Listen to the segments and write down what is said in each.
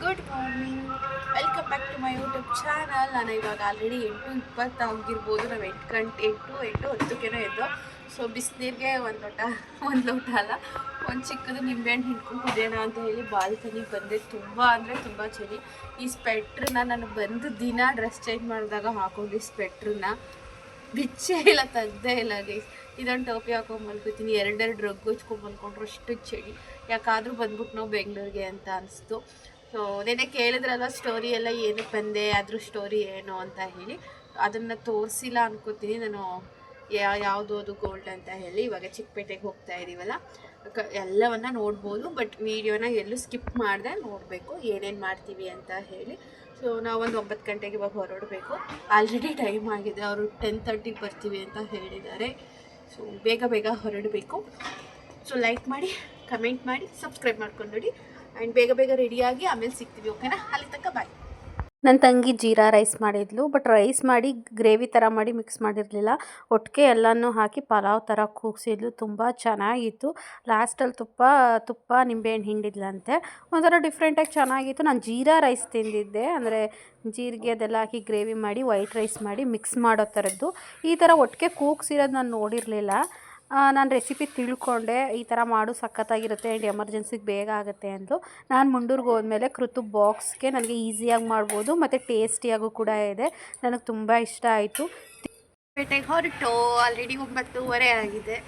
Good morning, welcome back to my YouTube channel. ನಾನು ಇವಾಗ already 8:20 ಆಗಿರ್ಬೋದು. ನಾವು 8:10ಕ್ಕೇನೋ ಎದ್ದು. ಸೊ ಬಿಸಿನೀರಿಗೆ ಒಂದು ಲೋಟ ಅಲ್ಲ, ಒಂದು ಚಿಕ್ಕದು ನಿಂಬೆಹಣ್ಣು ಹಿಂಡ್ಕೊಂಡು ಕುಡಿಯೋಣ ಅಂತ ಹೇಳಿ ಬಾಲ್ಕನಿಗೆ ಬಂದೆ. ತುಂಬ ಅಂದರೆ ತುಂಬ ಚಳಿ. ಈ ಸ್ವೆಟ್ರನ್ನ ನಾನು ಬಂದು ದಿನ ಡ್ರೆಸ್ ಚೇಂಜ್ ಮಾಡಿದಾಗ ಹಾಕೊಂಡು ಸ್ವೆಟ್ರನ್ನ ಬಿಚ್ಚೇ ಇಲ್ಲ, ತೆಗ್ದೇ ಇಲ್ಲ ಗೈಸ್. ಇದೊಂದು ಟೋಪಿ ಹಾಕೊಂಡು ಮಲ್ಕೋತೀನಿ, ಎರಡೆರಡು ರಗ್ ಹಚ್ಕೊಂಡು ಮಲ್ಕೊಂಡ್ರು ಅಷ್ಟು ಚಳಿ. ಯಾಕಾದರೂ ಬಂದ್ಬಿಟ್ಟು ನಾವು ಬೆಂಗಳೂರಿಗೆ ಅಂತ ಅನಿಸ್ತು. ಸೊ ನೆನೆ ಕೇಳಿದ್ರಲ್ಲ ಸ್ಟೋರಿ ಎಲ್ಲ ಏನಕ್ಕೆ ಬಂದೆ, ಅದ್ರ ಸ್ಟೋರಿ ಏನು ಅಂತ ಹೇಳಿ ಅದನ್ನು ತೋರಿಸಿಲ್ಲ ಅನ್ಕೋತೀನಿ ನಾನು. ಯಾವುದು ಅದು ಗೋಲ್ಡ್ ಅಂತ ಹೇಳಿ ಇವಾಗ ಚಿಕ್ಕಪೇಟೆಗೆ ಹೋಗ್ತಾ ಇದ್ದೀವಲ್ಲ, ಎಲ್ಲವನ್ನ ನೋಡ್ಬೋದು. ಬಟ್ ವೀಡಿಯೋನ ಎಲ್ಲೂ ಸ್ಕಿಪ್ ಮಾಡಿದೆ ನೋಡಬೇಕು ಏನೇನು ಮಾಡ್ತೀವಿ ಅಂತ ಹೇಳಿ. ಸೊ ನಾವೊಂದು 9 ಗಂಟೆಗೆ ಇವಾಗ ಹೊರಡಬೇಕು. ಆಲ್ರೆಡಿ ಟೈಮ್ ಆಗಿದೆ, ಅವರು 10:30ಗೆ ಬರ್ತೀವಿ ಅಂತ ಹೇಳಿದ್ದಾರೆ. ಸೊ ಬೇಗ ಹೊರಡಬೇಕು. ಸೊ ಲೈಕ್ ಮಾಡಿ, ಕಮೆಂಟ್ ಮಾಡಿ, ಸಬ್ಸ್ಕ್ರೈಬ್ ಮಾಡ್ಕೊಂಡು ನೋಡಿ. ಆ್ಯಂಡ್ ಬೇಗ ರೆಡಿಯಾಗಿ ಆಮೇಲೆ ಸಿಗ್ತೀವಿ, ಓಕೆನಾ? ಅಲ್ಲಿ ತನಕ ಬಾಯ್. ನನ್ನ ತಂಗಿ ಜೀರಾ ರೈಸ್ ಮಾಡಿದ್ಲು. ಬಟ್ ರೈಸ್ ಮಾಡಿ ಗ್ರೇವಿ ಥರ ಮಾಡಿ ಮಿಕ್ಸ್ ಮಾಡಿರಲಿಲ್ಲ. ಒಟ್ಟಿಗೆ ಎಲ್ಲನೂ ಹಾಕಿ ಪಲಾವ್ ಥರ ಕೂಗಿಸಿದ್ಲು. ತುಂಬ ಚೆನ್ನಾಗಿತ್ತು. ಲಾಸ್ಟಲ್ಲಿ ತುಪ್ಪ ನಿಂಬೆಹಣ್ಣು ಹಿಂಡಿದ್ಲಂತೆ. ಒಂಥರ ಡಿಫ್ರೆಂಟಾಗಿ ಚೆನ್ನಾಗಿತ್ತು. ನಾನು ಜೀರಾ ರೈಸ್ ತಿಂದಿದ್ದೆ, ಅಂದರೆ ಜೀರಿಗೆ ಅದೆಲ್ಲ ಹಾಕಿ ಗ್ರೇವಿ ಮಾಡಿ ವೈಟ್ ರೈಸ್ ಮಾಡಿ ಮಿಕ್ಸ್ ಮಾಡೋ ಥರದ್ದು. ಈ ಥರ ಒಟ್ಟಿಗೆ ಕೂಗಿಸಿರೋದು ನಾನು ನೋಡಿರಲಿಲ್ಲ. ನಾನು ರೆಸಿಪಿ ತಿಳ್ಕೊಂಡೆ, ಈ ಥರ ಮಾಡು ಸಖತ್ತಾಗಿರುತ್ತೆ ಆ್ಯಂಡ್ ಎಮರ್ಜೆನ್ಸಿಗೆ ಬೇಗ ಆಗುತ್ತೆ ಅಂದು. ನಾನು ಮುಂಡೂರಿಗೆ ಹೋದ್ಮೇಲೆ ಕೃತು ಬಾಕ್ಸ್ಗೆ ನನಗೆ ಈಸಿಯಾಗಿ ಮಾಡ್ಬೋದು ಮತ್ತು ಟೇಸ್ಟಿಯಾಗೂ ಕೂಡ ಇದೆ. ನನಗೆ ತುಂಬ ಇಷ್ಟ ಆಯಿತು. ಪೇಟೆಗೆ ಹೊರಟು ಆಲ್ರೆಡಿ 9:30 ಆಗಿದೆ.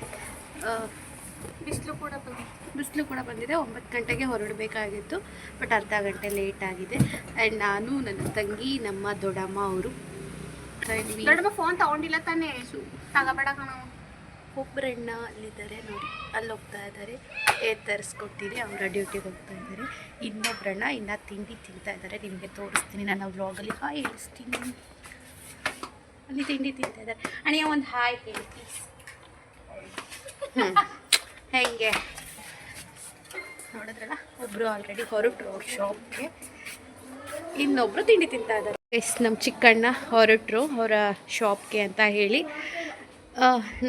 ಬಿಸಿಲು ಕೂಡ ಬಂದಿದೆ. 9 ಗಂಟೆಗೆ ಹೊರಡಬೇಕಾಗಿತ್ತು, ಬಟ್ ಅರ್ಧ ಗಂಟೆ ಲೇಟ್ ಆಗಿದೆ. ಆ್ಯಂಡ್ ನಾನು, ನನ್ನ ತಂಗಿ, ನಮ್ಮ ದೊಡ್ಡಮ್ಮ ಅವರು. ದೊಡ್ಡಮ್ಮ ಫೋನ್ ತೊಗೊಂಡಿಲ್ಲ ತಾನೇ, ತಗೋಬೇಡ ಕಣೋ. ಒಬ್ಬರಣ್ಣ ಅಲ್ಲಿದ್ದಾರೆ ನೋಡಿ, ಅಲ್ಲಿ ಹೋಗ್ತಾ ಇದ್ದಾರೆ. ತರಿಸ್ಕೊಟ್ಟಿರಿ, ಅವರ ಡ್ಯೂಟಿಗೆ ಹೋಗ್ತಾ ಇದ್ದಾರೆ. ಇನ್ನೊಬ್ಬರಣ್ಣ ಇನ್ನು ತಿಂಡಿ ತಿಂತಾ ಇದ್ದಾರೆ. ನಿಮಗೆ ತೋರಿಸ್ತೀನಿ ನಾನು ವ್ಲಾಗಲ್ಲಿ. ಹಾಯ್ ಹೇಳಿಸ್ತೀನಿ. ಅಲ್ಲಿ ತಿಂಡಿ ತಿಂತಾ ಇದ್ದಾರೆ. ಅಣ್ಣ ಒಂದು ಹಾಯ್ ಹೇಳಿ ಪ್ಲೀಸ್. ಹೆಂಗೆ ನೋಡಿದ್ರಲ್ಲ, ಒಬ್ಬರು ಆಲ್ರೆಡಿ ಹೊರಟರು ಅವ್ರ ಶಾಪ್ಗೆ, ಇನ್ನೊಬ್ಬರು ತಿಂಡಿ ತಿಂತಾ ಇದ್ದಾರೆ. ನಮ್ಮ ಚಿಕ್ಕಣ್ಣ ಹೊರಟರು ಅವರ ಶಾಪ್ಗೆ ಅಂತ ಹೇಳಿ.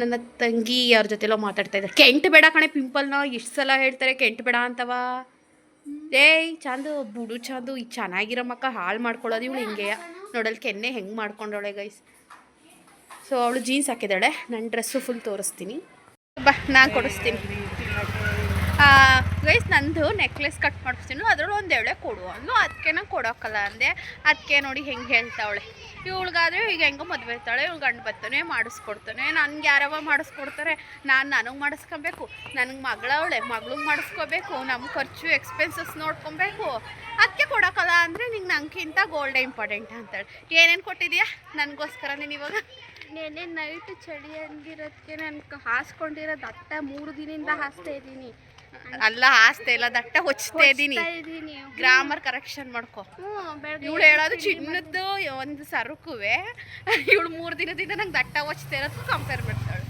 ನನ್ನ ತಂಗಿ ಅವ್ರ ಜೊತೆಲೋ ಮಾತಾಡ್ತಾ ಇದ್ದಾರೆ. ಕೆಂಟು ಬೇಡ ಕಣೆ, ಪಿಂಪಲ್ನ ಎಷ್ಟು ಸಲ ಹೇಳ್ತಾರೆ ಕೆಂಟು ಬೇಡ ಅಂತವ. ಏಯ್ ಚಂದು ಬುಡು ಚಂದು, ಈ ಚೆನ್ನಾಗಿರೋ ಮಕ್ಕ ಹಾಳು ಮಾಡ್ಕೊಳ್ಳೋದು ಇವಳು. ಹಿಂಗೆಯ ನೋಡಲ್ ಕೆನ್ನೆ ಹೆಂಗೆ ಮಾಡ್ಕೊಂಡವಳೆ ಗೈಸ್. ಸೊ ಅವಳು ಜೀನ್ಸ್ ಹಾಕಿದ್ದಾಳೆ, ನನ್ನ ಡ್ರೆಸ್ಸು ಫುಲ್ ತೋರಿಸ್ತೀನಿ ಬಾ, ನಾನು ಕೊಡಿಸ್ತೀನಿ ಗೈಸ್. ನಂದು ನೆಕ್ಲೆಸ್ ಕಟ್ ಮಾಡಿಸ್ತೀನಿ, ಅದ್ರಲ್ಲಿ ಒಂದು ಎಳೆ ಕೊಡು ಅಂದು. ಅದಕ್ಕೆ ನಾನು ಕೊಡೋಕ್ಕಲ್ಲ ಅಂದೆ. ಅದಕ್ಕೆ ನೋಡಿ ಹೆಂಗೆ ಹೇಳ್ತಾವಳೆ. ಇವಳಿಗಾದ್ರೆ ಈಗ ಹೆಂಗೋ ಮದುವೆ ಇರ್ತಾಳೆ, ಇವ್ಳು ಗಂಡು ಬರ್ತಾನೆ ಮಾಡಿಸ್ಕೊಡ್ತಾನೆ. ನನಗೆ ಯಾರವ ಮಾಡಿಸ್ಕೊಡ್ತಾರೆ, ನನಗೆ ಮಾಡಿಸ್ಕೊಬೇಕು. ನನಗೆ ಮಗಳಿಗೆ ಮಾಡಿಸ್ಕೋಬೇಕು, ನಮ್ಮ ಖರ್ಚು ಎಕ್ಸ್ಪೆನ್ಸಸ್ ನೋಡ್ಕೊಬೇಕು. ಅದಕ್ಕೆ ಕೊಡೋಕ್ಕಲ್ಲ ಅಂದರೆ ನಿಂಗೆ ನಂಗಿಂತ ಗೋಲ್ಡೇ ಇಂಪಾರ್ಟೆಂಟ್ ಅಂತಾಳೆ. ಏನೇನು ಕೊಟ್ಟಿದ್ಯಾ ನನಗೋಸ್ಕರ ನೀನು ಇವಾಗ? ನೆನ್ನೆ ನೈಟ್ ಚಳಿ ಹಂಗಿರೋದಕ್ಕೆ ನಾನು ಹಾಸ್ಕೊಂಡಿರೋ ದಟ್ಟ 3 ದಿನದಿಂದ ಹಾಸ್ತಾ ಇದ್ದೀನಿ. ಅಲ್ಲ ಹಾಸ್ತಾ ಇಲ್ಲ, ದಟ್ಟ ಹೊಚ್ತಾ ಇದ್ದೀನಿ. ಗ್ರಾಮರ್ ಕರೆಕ್ಷನ್ ಮಾಡ್ಕೊ. ಇವಳು ಹೇಳೋದು ಚಿನ್ನದ್ದು ಒಂದು ಸರಕುವೆ, ಇವಳು 3 ದಿನದಿಂದ ನಂಗೆ ದಟ್ಟ ಹೊಚ್ತಾ ಇರೋದು ಕಂಪೇರ್ ಮಾಡ್ತಾಳೆ.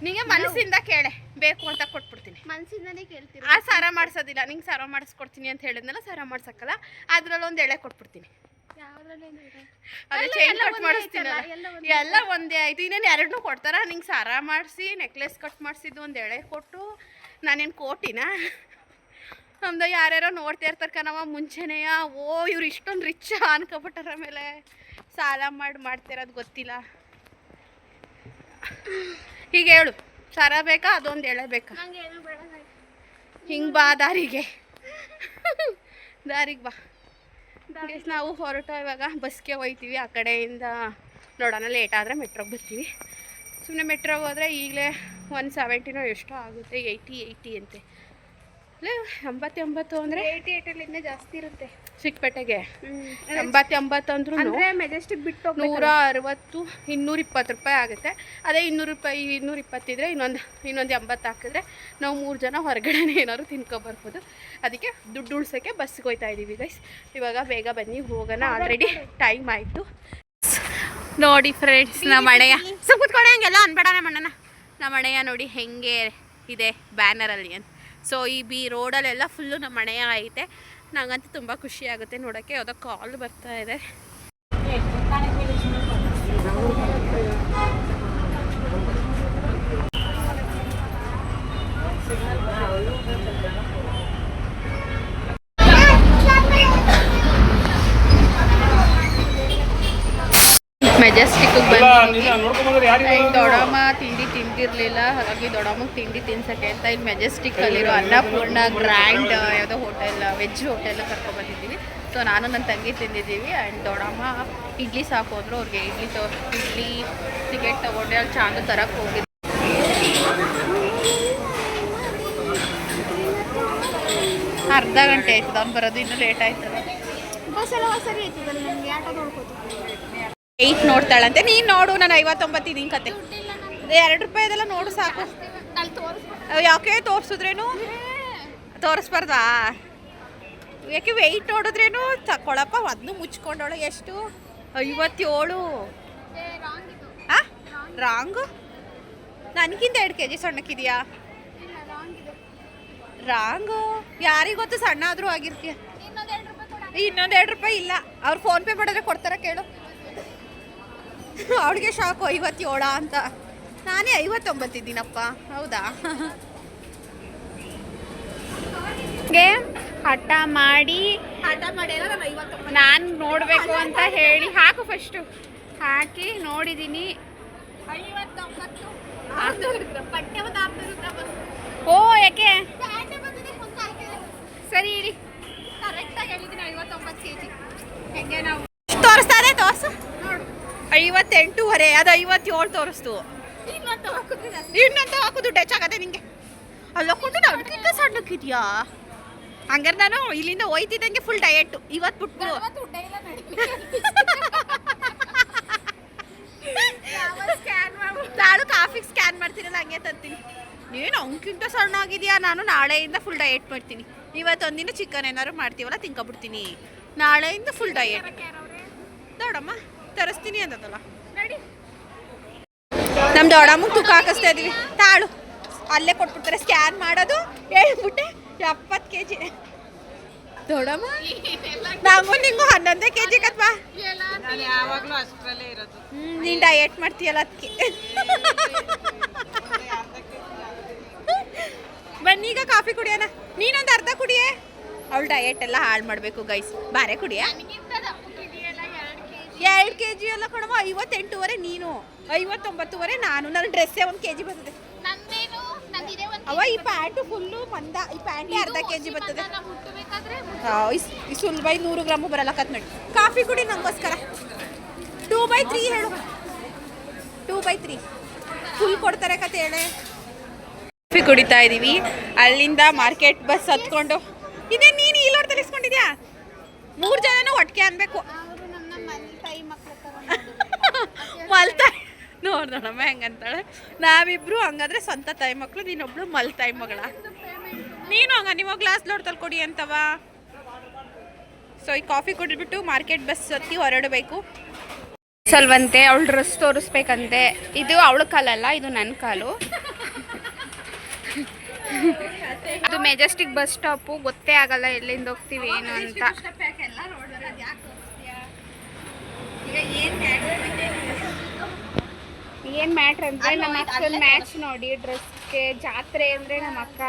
ನಿಂಗೆ ಮನಸ್ಸಿಂದ ಕೇಳೆ, ಬೇಕು ಅಂತ ಕೊಟ್ಬಿಡ್ತೀನಿ. ಮನಸ್ಸಿಂದನೇ ಕೇಳ್ತೀನಿ. ಆ ಸರ ಮಾಡಿಸೋದಿಲ್ಲ, ನಿಂಗೆ ಸರ ಮಾಡಿಸ್ಕೊಡ್ತೀನಿ ಅಂತ ಹೇಳಿದ್ನಲ್ಲ, ಸರ ಮಾಡ್ಸಕ್ಕಲ್ಲ, ಅದ್ರಲ್ಲಿ ಒಂದು ಎಳೆ ಕೊಟ್ಬಿಡ್ತೀನಿ. ಅದೇ ಚೈನ್ ಕಟ್ ಮಾಡಿಸ್ತೀನಲ್ಲ, ಎಲ್ಲ ಒಂದೇ ಆಯ್ತು. ಇನ್ನೇನು 2 ಕೊಡ್ತಾರ? ನಿಂಗೆ ಸರ ಮಾಡಿಸಿ ನೆಕ್ಲೆಸ್ ಕಟ್ ಮಾಡಿಸಿದ್ದು ಒಂದು ಎಳೆ ಕೊಟ್ಟು ನಾನೇನು ಕೋಟಿನ? ನಮ್ದು ಯಾರ್ಯಾರೋ ನೋಡ್ತಾ ಇರ್ತಾರೆ ಕಣವ ಮುಂಚೆನೆಯ. ಓ ಇವ್ರು ಇಷ್ಟೊಂದು ರಿಚ್ ಅನ್ಕೊಬಿಟ್ಟಾರ, ಮೇಲೆ ಸಾಲ ಮಾಡ್ತಿರೋದು ಗೊತ್ತಿಲ್ಲ. ಹೀಗೆ ಹೇಳು, ಸರ ಬೇಕಾ ಅದೊಂದು ಎಳೆ ಬೇಕಾ? ಹಿಂಗೆ ಬಾ ದಾರಿಗೆ ಬಾ. ನಾವು ಹೊರಟು ಇವಾಗ ಬಸ್ಗೆ ಹೋಗ್ತೀವಿ. ಆ ಕಡೆಯಿಂದ ನೋಡೋಣ, ಲೇಟ್ ಆದರೆ ಮೆಟ್ರೋಗೆ ಬರ್ತೀವಿ. ಸುಮ್ಮನೆ ಮೆಟ್ರೋಗೆ ಹೋದರೆ ಈಗಲೇ 170 ಎಷ್ಟೋ ಆಗುತ್ತೆ. 80 ಅಂತೆ. ಅಲ್ಲೇ 80 ಅಂದರೆ 88 ಇನ್ನೂ ಜಾಸ್ತಿ ಇರುತ್ತೆ ಚಿಕ್ಕಪೇಟೆಗೆ. 80 ಅಂದ್ರೂ ಮೆಜೆಸ್ಟಿಕ್ ಬಿಟ್ಟು 160 220 ರೂಪಾಯಿ ಆಗುತ್ತೆ. ಅದೇ 200 ರೂಪಾಯಿ 220 ಇದ್ದರೆ ಇನ್ನೊಂದು 80 ಹಾಕಿದ್ರೆ ನಾವು 3 ಜನ ಹೊರಗಡೆ ಏನಾದ್ರು ತಿನ್ಕೊಬರ್ಬೋದು. ಅದಕ್ಕೆ ದುಡ್ಡು ಉಳ್ಸೋಕ್ಕೆ ಬಸ್ಸಿಗೆ ಹೋಗ್ತಾ ಇದ್ದೀವಿ ಗೈಸ್. ಇವಾಗ ಬೇಗ ಬನ್ನಿ ಹೋಗೋಣ, ಆಲ್ರೆಡಿ ಟೈಮ್ ಆಯಿತು. ನೋಡಿ ಫ್ರೆಂಡ್ಸ್, ನಮ್ಮ ಮಳೆಯ ಕೂತ್ಕೊಡೆ ಹಂಗೆಲ್ಲ ಅನ್ಬೇಡ. ನಮ್ಮ ಮಳೆಯ ನೋಡಿ ಹೆಂಗೆ ಇದೆ ಬ್ಯಾನರಲ್ಲಿ ಅಂತ. ಸೊ ಈ ರೋಡಲ್ಲೆಲ್ಲ ಫುಲ್ಲು ನಮ್ಮ ಮಳೆಯ ಐತೆ. ನಂಗಂತೂ ತುಂಬ ಖುಷಿ ಆಗುತ್ತೆ ನೋಡೋಕ್ಕೆ. ಯಾವುದೋ ಕಾಲ್ ಬರ್ತಾ ಇದೆ. ಮೆಜೆಸ್ಟಿಕ್ಗೆ ಬಂದಿದ್ದೀವಿ. ದೊಡ್ಡಮ್ಮ ತಿಂಡಿ ತಿಂದಿರಲಿಲ್ಲ, ಹಾಗಾಗಿ ದೊಡ್ಡಮ್ಮಗೆ ತಿಂಡಿ ತಿನ್ಸಕ್ಕೆ ಅಂತ ಇಲ್ಲಿ ಮೆಜೆಸ್ಟಿಕ್ಕಲ್ಲಿರೋ ಅನ್ನಪೂರ್ಣ ಗ್ರ್ಯಾಂಡ್ ಯಾವುದೋ ಹೋಟೆಲ್, ವೆಜ್ ಹೋಟೆಲ್ ಕರ್ಕೊಬಂದಿದ್ದೀವಿ. ಸೊ ನಾನು ನನ್ನ ತಂಗಿ ತಿಂದಿದ್ದೀವಿ. ಆ್ಯಂಡ್ ದೊಡ್ಡಮ್ಮ ಇಡ್ಲಿ ಸಾಕು ಅಂದರು. ಅವ್ರಿಗೆ ಇಡ್ಲಿ ಟಿಕೆಟ್ ತೊಗೊಂಡೆ ಅಲ್ಲಿ ಚಾಂದು ತರಕ್ಕೆ ಹೋಗಿದ್ದೆ. ಅರ್ಧ ಗಂಟೆ ಆಯ್ತದ ಅವ್ನು ಬರೋದು, ಇನ್ನೂ ಲೇಟ್ ಆಯ್ತದ. ಸರಿ ಆಯ್ತದಲ್ಲ ನನಗೆ ಆಟೋ ನೋಡ್ಕೋತೀನಿ. 8 ನೋಡ್ತಾಳಂತೆ. ನೀನು ನೋಡು, ನಾನು 59 ಇದೀನಿ ಕತೆ. 2 ರೂಪಾಯಿದೆಲ್ಲ ನೋಡು ಸಾಕು. ಯಾಕೆ ತೋರಿಸಿದ್ರೇನು ತೋರಿಸ್ಬಾರ್ದಾ? ಯಾಕೆ ವೆಯ್ಟ್ ನೋಡಿದ್ರೇನು ತಗೊಳಪ್ಪ. ಅದನ್ನು ಮುಚ್ಕೊಂಡವಳು. ಎಷ್ಟು? 57. ಹಾಂ, ರಾಂಗು. ನನಗಿಂತ 2 kg ಸಣ್ಣಕ್ಕಿದೆಯಾ? ರಾಂಗು ಯಾರಿಗೆ ಗೊತ್ತು, ಸಣ್ಣ ಆದರೂ ಆಗಿರ್ತೀಯ. ಇನ್ನೊಂದು 2 ರೂಪಾಯಿ ಇಲ್ಲ. ಅವ್ರು ಫೋನ್ಪೇ ಮಾಡಿದ್ರೆ ಕೊಡ್ತಾರ ಕೇಳು. ಅವಳಿಗೆ ಶಾಕು 57 ಅಂತ. ನಾನೇ 59 ಇದ್ದೀನಪ್ಪ. ಹೌದಾ? ಹಠ ಮಾಡಿ ನಾನು ನೋಡಬೇಕು ಅಂತ ಹೇಳಿ ಹಾಕು ಫಸ್ಟು ಹಾಕಿ ನೋಡಿದ್ದೀನಿ. ಓ ಯಾಕೆ ಸರಿ ಇರಿ, ಕರೆಕ್ಟಾಗಿ ಹೇಳಿದ್ದೀನಿ 59 kg. ಹೆಂಗೆ ನಾವು ತೋರಿಸ್ತಾ ಇದೆ, ತೋರಿಸು. 58.5. ಅದು 57 ತೋರಿಸ್ತು. ಇನ್ನೊಂದು ಹಾಕು, ದುಡ್ಡು ಹೆಚ್ಚಾಗತ್ತೆ ನಿಂಗೆ. ಅಲ್ಲೊಕ್ಕೊಂಡು ಅದಕ್ಕಿಂತ ಸಣ್ಣಕ್ಕಿದ್ಯಾ? ಹಂಗಾರೆ ನಾನು ಇಲ್ಲಿಂದ ಹೋಯ್ತಿದ್ದಂಗೆ ಫುಲ್ ಡಯೆಟ್. ಇವತ್ತು ಬಿಟ್ಬಿಡು. ನಾಳು ಕಾಫಿಗೆ ಸ್ಕ್ಯಾನ್ ಮಾಡ್ತೀರಲ್ಲ, ಹಂಗೆ ತರ್ತೀನಿ. ನೀನು ಅವಕ್ಕಿಂತ ಸಣ್ಣ ಆಗಿದೆಯಾ? ನಾನು ನಾಳೆಯಿಂದ ಫುಲ್ ಡಯೆಟ್ ಮಾಡ್ತೀನಿ. ಇವತ್ತೊಂದಿನ ಚಿಕನ್ ಏನಾದ್ರು ಮಾಡ್ತೀವಲ್ಲ ತಿನ್ಕೊಬಿಡ್ತೀನಿ. ನಾಳೆಯಿಂದ ಫುಲ್ ಡಯೆಟ್. ದೊಡ್ಡಮ್ಮ ತರಿಸ್ತೀನಿ ಅಂತದಲ್ಲ. ನಮ್ಮ ದೊಡ್ಡಮ್ಮಗೆ ತೂಕ ಹಾಕಿಸ್ತಾ ಇದೀವಿ. ತಾಳು ಅಲ್ಲೇ ಕೊಟ್ಬಿಡ್ತಾರೆ. ಸ್ಕ್ಯಾನ್ ಮಾಡೋದು ಹೇಳ್ಬಿಟ್ಟೆ 70 kg. ದೊಡ್ಡಮ್ಮ ನಂಗೂ ನಿಂಗೂ 11 kg ಕತ್ವಾ. ಯಾವಾಗಲೂ ಅಷ್ಟರಲ್ಲೇ ಇರೋದು. ನೀನು ಡಯೆಟ್ ಮಾಡ್ತೀಯಲ್ಲ ಅದಕ್ಕೆ. ಬನ್ನೀಗ ಕಾಫಿ ಕುಡಿಯೋಣ. ನೀನೊಂದು ಅರ್ಧ ಕುಡಿಯೇ. ಅವಳು ಡಯೆಟ್ ಎಲ್ಲ ಹಾಳು ಮಾಡಬೇಕು ಗೈಸ್. ಬಾರೆ ಕುಡಿಯ. 2 kg ಎಲ್ಲ ಕೊಡವ. 58.5 ನೀನು, 59.5 ನಾನು. ನನ್ನ ಡ್ರೆಸ್ಸೇ 1 kg ಬರ್ತದೆ. ಅವ ಈ ಪ್ಯಾಂಟು ಫುಲ್ಲು ಮಂದ. ಈ ಪ್ಯಾಂಟೇ ಅರ್ಧ kg ಬರ್ತದೆ. ಈ ಸುಲಭ 100 ಗ್ರಾಮು ಬರಲ್ಲ ಕತ್ ನೋಡಿ. ಕಾಫಿ ಕುಡಿ ನಂಗೋಸ್ಕರ. 2/3 ಹೇಳು. 2/3 ಫುಲ್ ಕೊಡ್ತಾರೆ ಕತೆ ಹೇಳೆ. ಕಾಫಿ ಕುಡಿತಾ ಇದ್ದೀವಿ. ಅಲ್ಲಿಂದ ಮಾರ್ಕೆಟ್ ಬಸ್ ಹತ್ಕೊಂಡು. ಇದೇ ನೀನು ಇಲ್ಲೋಡ್ದಲ್ಲಿ ಇಸ್ಕೊಂಡಿದ್ಯಾ? 3 ಜನನೂ ಒಟ್ಟಿಗೆ ಅನ್ಬೇಕು. ಮಲ್ತಾಯಿ ನೋಡೋಣಮ್ಮ ಹೆಂಗಂತಾಳೆ. ನಾವಿಬ್ರು ಹಂಗಾದ್ರೆ ಸ್ವಂತ ತಾಯಿ ಮಕ್ಕಳು. ನೀನೊಬ್ಳು ಮಲ್ತಾಯಿ ಮಗಳ. ನೀನು ಹಂಗ ನಿಮ್ಮ ಗ್ಲಾಸ್ ಲೋಡ್ತಲ್ಲಿ ಕೊಡಿ ಅಂತವ. ಸೊ ಈ ಕಾಫಿ ಕುಡಿದ್ಬಿಟ್ಟು ಮಾರ್ಕೆಟ್ ಬಸ್ ಹತ್ತಿ ಹೊರಡಬೇಕು. ಸಲ್ವಂತೆ ಅವಳು ಡ್ರೆಸ್ ತೋರಿಸ್ಬೇಕಂತೆ. ಇದು ಅವಳ ಕಾಲಲ್ಲ, ಇದು ನನ್ನ ಕಾಲು. ಅದು ಮೆಜೆಸ್ಟಿಕ್ ಬಸ್ ಸ್ಟಾಪು. ಗೊತ್ತೇ ಆಗಲ್ಲ ಎಲ್ಲಿಂದ ಹೋಗ್ತೀವಿ ಏನು ಅಂತ. ಏನು ಮ್ಯಾಟ್ರ್ ಅಂದರೆ ನಮ್ಮ ಅಕ್ಕನ ಮ್ಯಾಚ್ ನೋಡಿ ಡ್ರೆಸ್ಗೆ. ಜಾತ್ರೆ ಅಂದರೆ ನಮ್ಮ ಅಕ್ಕ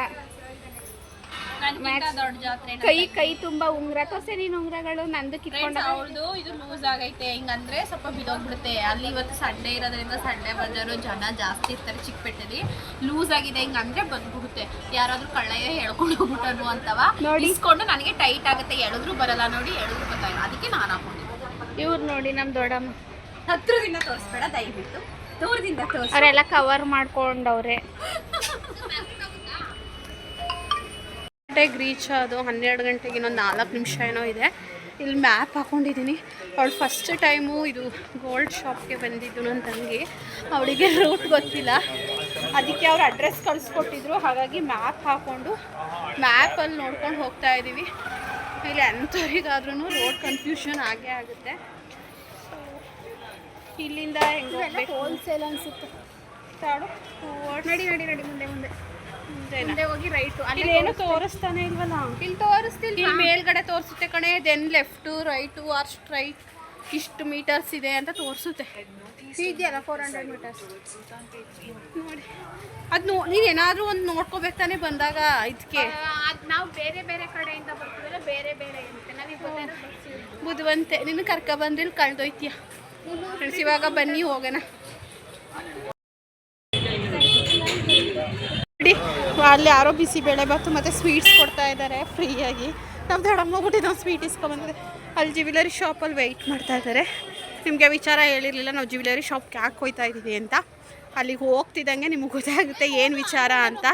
ಕೈ ತುಂಬ ಉಂಗ್ರ ತೋರ್ಸೆ. ನೀನು ಉಂಗ್ರಗಳು ನಂದು ಕಿತ್ಕೊಂಡ. ಅವಳದು ಇದು ಲೂಸ್ ಆಗೈತೆ. ಹಿಂಗಂದ್ರೆ ಸ್ವಲ್ಪ ಬಿದೋಗ್ಬಿಡುತ್ತೆ. ಅಲ್ಲಿ ಇವತ್ತು ಸಂಡೇ ಇರೋದ್ರಿಂದ ಸಂಡೇ ಬಜಾರು ಜನ ಜಾಸ್ತಿ ಇರ್ತಾರೆ ಚಿಕ್ಕಪೇಟೆಲಿ. ಲೂಸ್ ಆಗಿದೆ ಹಿಂಗಂದ್ರೆ ಬಂದ್ಬಿಡುತ್ತೆ. ಯಾರಾದ್ರೂ ಕಳ್ಳಯ್ಯ ಹೇಳ್ಕೊಂಡು ಹೋಗ್ಬಿಟ್ಟನು ಅಂತವ ಇಸ್ಕೊಂಡು ನನಗೆ ಟೈಟ್ ಆಗುತ್ತೆ. ಎಳೆದ್ರು ಬರಲ್ಲ ನೋಡಿ, ಎಳೆದ್ರು ಗೊತ್ತಾಗಲ್ಲ. ಅದಕ್ಕೆ ನಾನು ಹಾಕೊಂಡಿದ್ದೆ. ಇವ್ರು ನೋಡಿ ನಮ್ಮ ದೊಡ್ಡಮ್ಮ. ಹತ್ರದಿಂದ ತೋರಿಸ್ಬೇಡ ದಯವಿಟ್ಟು, ದೂರದಿಂದ ತೋರಿಸಿ. ಅವರೆಲ್ಲ ಕವರ್ ಮಾಡ್ಕೊಂಡವ್ರೆ. ರೀಚ್ ಅದು 12 ಗಂಟೆಗೆ. ಇನ್ನೊಂದು 4 ನಿಮಿಷ ಏನೋ ಇದೆ. ಇಲ್ಲಿ ಮ್ಯಾಪ್ ಹಾಕ್ಕೊಂಡಿದ್ದೀನಿ. ಅವಳು ಫಸ್ಟ್ ಟೈಮು ಇದು ಗೋಲ್ಡ್ ಶಾಪ್ಗೆ ಬಂದಿದ್ದು ನನ್ನ ತಂಗಿ. ಅವಳಿಗೆ ರೂಟ್ ಗೊತ್ತಿಲ್ಲ, ಅದಕ್ಕೆ ಅವ್ರು ಅಡ್ರೆಸ್ ಕಳಿಸ್ಕೊಟ್ಟಿದ್ರು. ಹಾಗಾಗಿ ಮ್ಯಾಪ್ ಹಾಕ್ಕೊಂಡು ಮ್ಯಾಪಲ್ಲಿ ನೋಡ್ಕೊಂಡು ಹೋಗ್ತಾ ಇದ್ದೀವಿ. ಇಲ್ಲಿ ಅಂಥವ್ರಿಗಾದ್ರೂ ರೋಡ್ ಕನ್ಫ್ಯೂಷನ್ ಆಗೇ ಆಗುತ್ತೆ. ಇಲ್ಲಿಂದ ಹೆಂಗೆ ಹೋಗ್ಬೇಕು? ಹೋಲ್ಸೇಲ್ ಅನ್ಸುತ್ತೆ. ತಾಡು ನಡಿ ಮುಂದೆ ಹೋಗಿ ರೈಟು. ಅಲ್ಲಿ ಏನು ತೋರಿಸ್ತಾನೆ ಇಲ್ವಲ್ಲ. ಇಲ್ಲಿ ತೋರಿಸ್ತಿಲ್ಲ. ಇಲ್ಲಿ ಮೇಲ್ಗಡೆ ತೋರಿಸುತ್ತೆ ಕಣೆ. Then left right or straight ಇಷ್ಟು ಮೀಟರ್ಸ್ ಇದೆ ಅಂತ ತೋರಿಸುತ್ತೆ. ಇದೆಯಲ್ಲ 400 ಮೀಟರ್ಸ್ ನೋಡಿ. ಅದು ನೀನೇನಾದರೂ ಒಂದು ನೋಡ್ಕೋಬೇಕು ತಾನೇ ಬಂದಾಗ. ಇದಕ್ಕೆ ಅದು ನಾವು ಬೇರೆ ಬೇರೆ ಕಡೆಯಿಂದ ಬರ್ತೀವಲ್ಲ, ಬೇರೆ ಇರುತ್ತೆ. ನಾವೀಗ ಬುದ್ಧಿವಂತೆ. ನಿನ್ನ ಕರ್ಕ ಬಂದಿಲ್ಲಿ ಕಳ್ದೊಯ್ತೀಯ. ಫ್ರೆಂಡ್ಸ್ ಇವಾಗ ಬನ್ನಿ ಹೋಗೋಣ. ನೋಡಿ ಅಲ್ಲಿ ಯಾರೋ ಬಿಸಿಬೇಳೆ ಬಾತು ಮತ್ತು ಸ್ವೀಟ್ಸ್ ಕೊಡ್ತಾ ಇದ್ದಾರೆ ಫ್ರೀಯಾಗಿ. ನಮ್ಮ ದೊಡ್ಡಮ್ಮ ಹೋಗ್ಬಿಟ್ಟು ನಾವು ಸ್ವೀಟ್ ಇಸ್ಕೊಂಬಂದಿದೆ. ಅಲ್ಲಿ ಜ್ಯುವೆಲರಿ ಶಾಪಲ್ಲಿ ವೆಯ್ಟ್ ಮಾಡ್ತಾ ಇದ್ದಾರೆ. ನಿಮಗೆ ವಿಚಾರ ಹೇಳಿರಲಿಲ್ಲ ನಾವು ಜ್ಯುವೆಲರಿ ಶಾಪ್ಗೆ ಯಾಕೆ ಹೋಗ್ತಾ ಇದ್ದೀವಿ ಅಂತ. ಅಲ್ಲಿಗೆ ಹೋಗ್ತಿದ್ದಂಗೆ ನಿಮಗೆ ಗೊತ್ತಾಗುತ್ತೆ ಏನು ವಿಚಾರ ಅಂತ.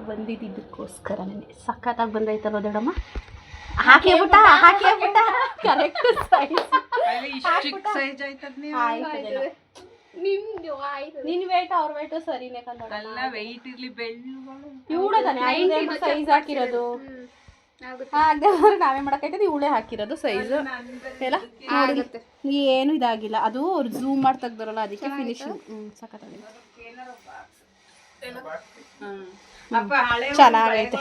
ಬಂದಿದ್ದಕ್ಕೋಸ್ಕರ ನನಗೆ ಸಖತ್ತಾಗಿ ಬಂದೈತಲ್ಲ ದೊಡ್ಡಮ್ಮ. ಹಾಕಿ ಕರೆಕ್ಟ್ ಸೈಜ್ ಆಯ್ತದ ನೀವು ನಿನ್ ವೇಟ್ ಅವ್ರ ವೇಟ್ ಸರಿನೇ ಎಲ್ಲ ವೆಯ್ಟ್ ಇರ್ಲಿ ಬೆಳ್ಳುಗಳು ಇವಳದಾನೆ ಸೈಜ್ ಹಾಕಿರೋದು. ನಾವೇ ಮಾಡಕೈತದ ಇವಳೇ ಹಾಕಿರೋದು ಸೈಜ್ ಎಲ್ಲ ಏನು ಇದಾಗಿಲ್ಲ. ಅದು ಅವ್ರು ಝೂಮ್ ಮಾಡಿ ತೆಗ್ದಾರಲ್ಲ ಅದಕ್ಕೆ ಫಿನಿಶಿಂಗ್ ಸಖತ್ತಾಗಿದೆ. ಚೆನ್ನಾಗೈತೆ.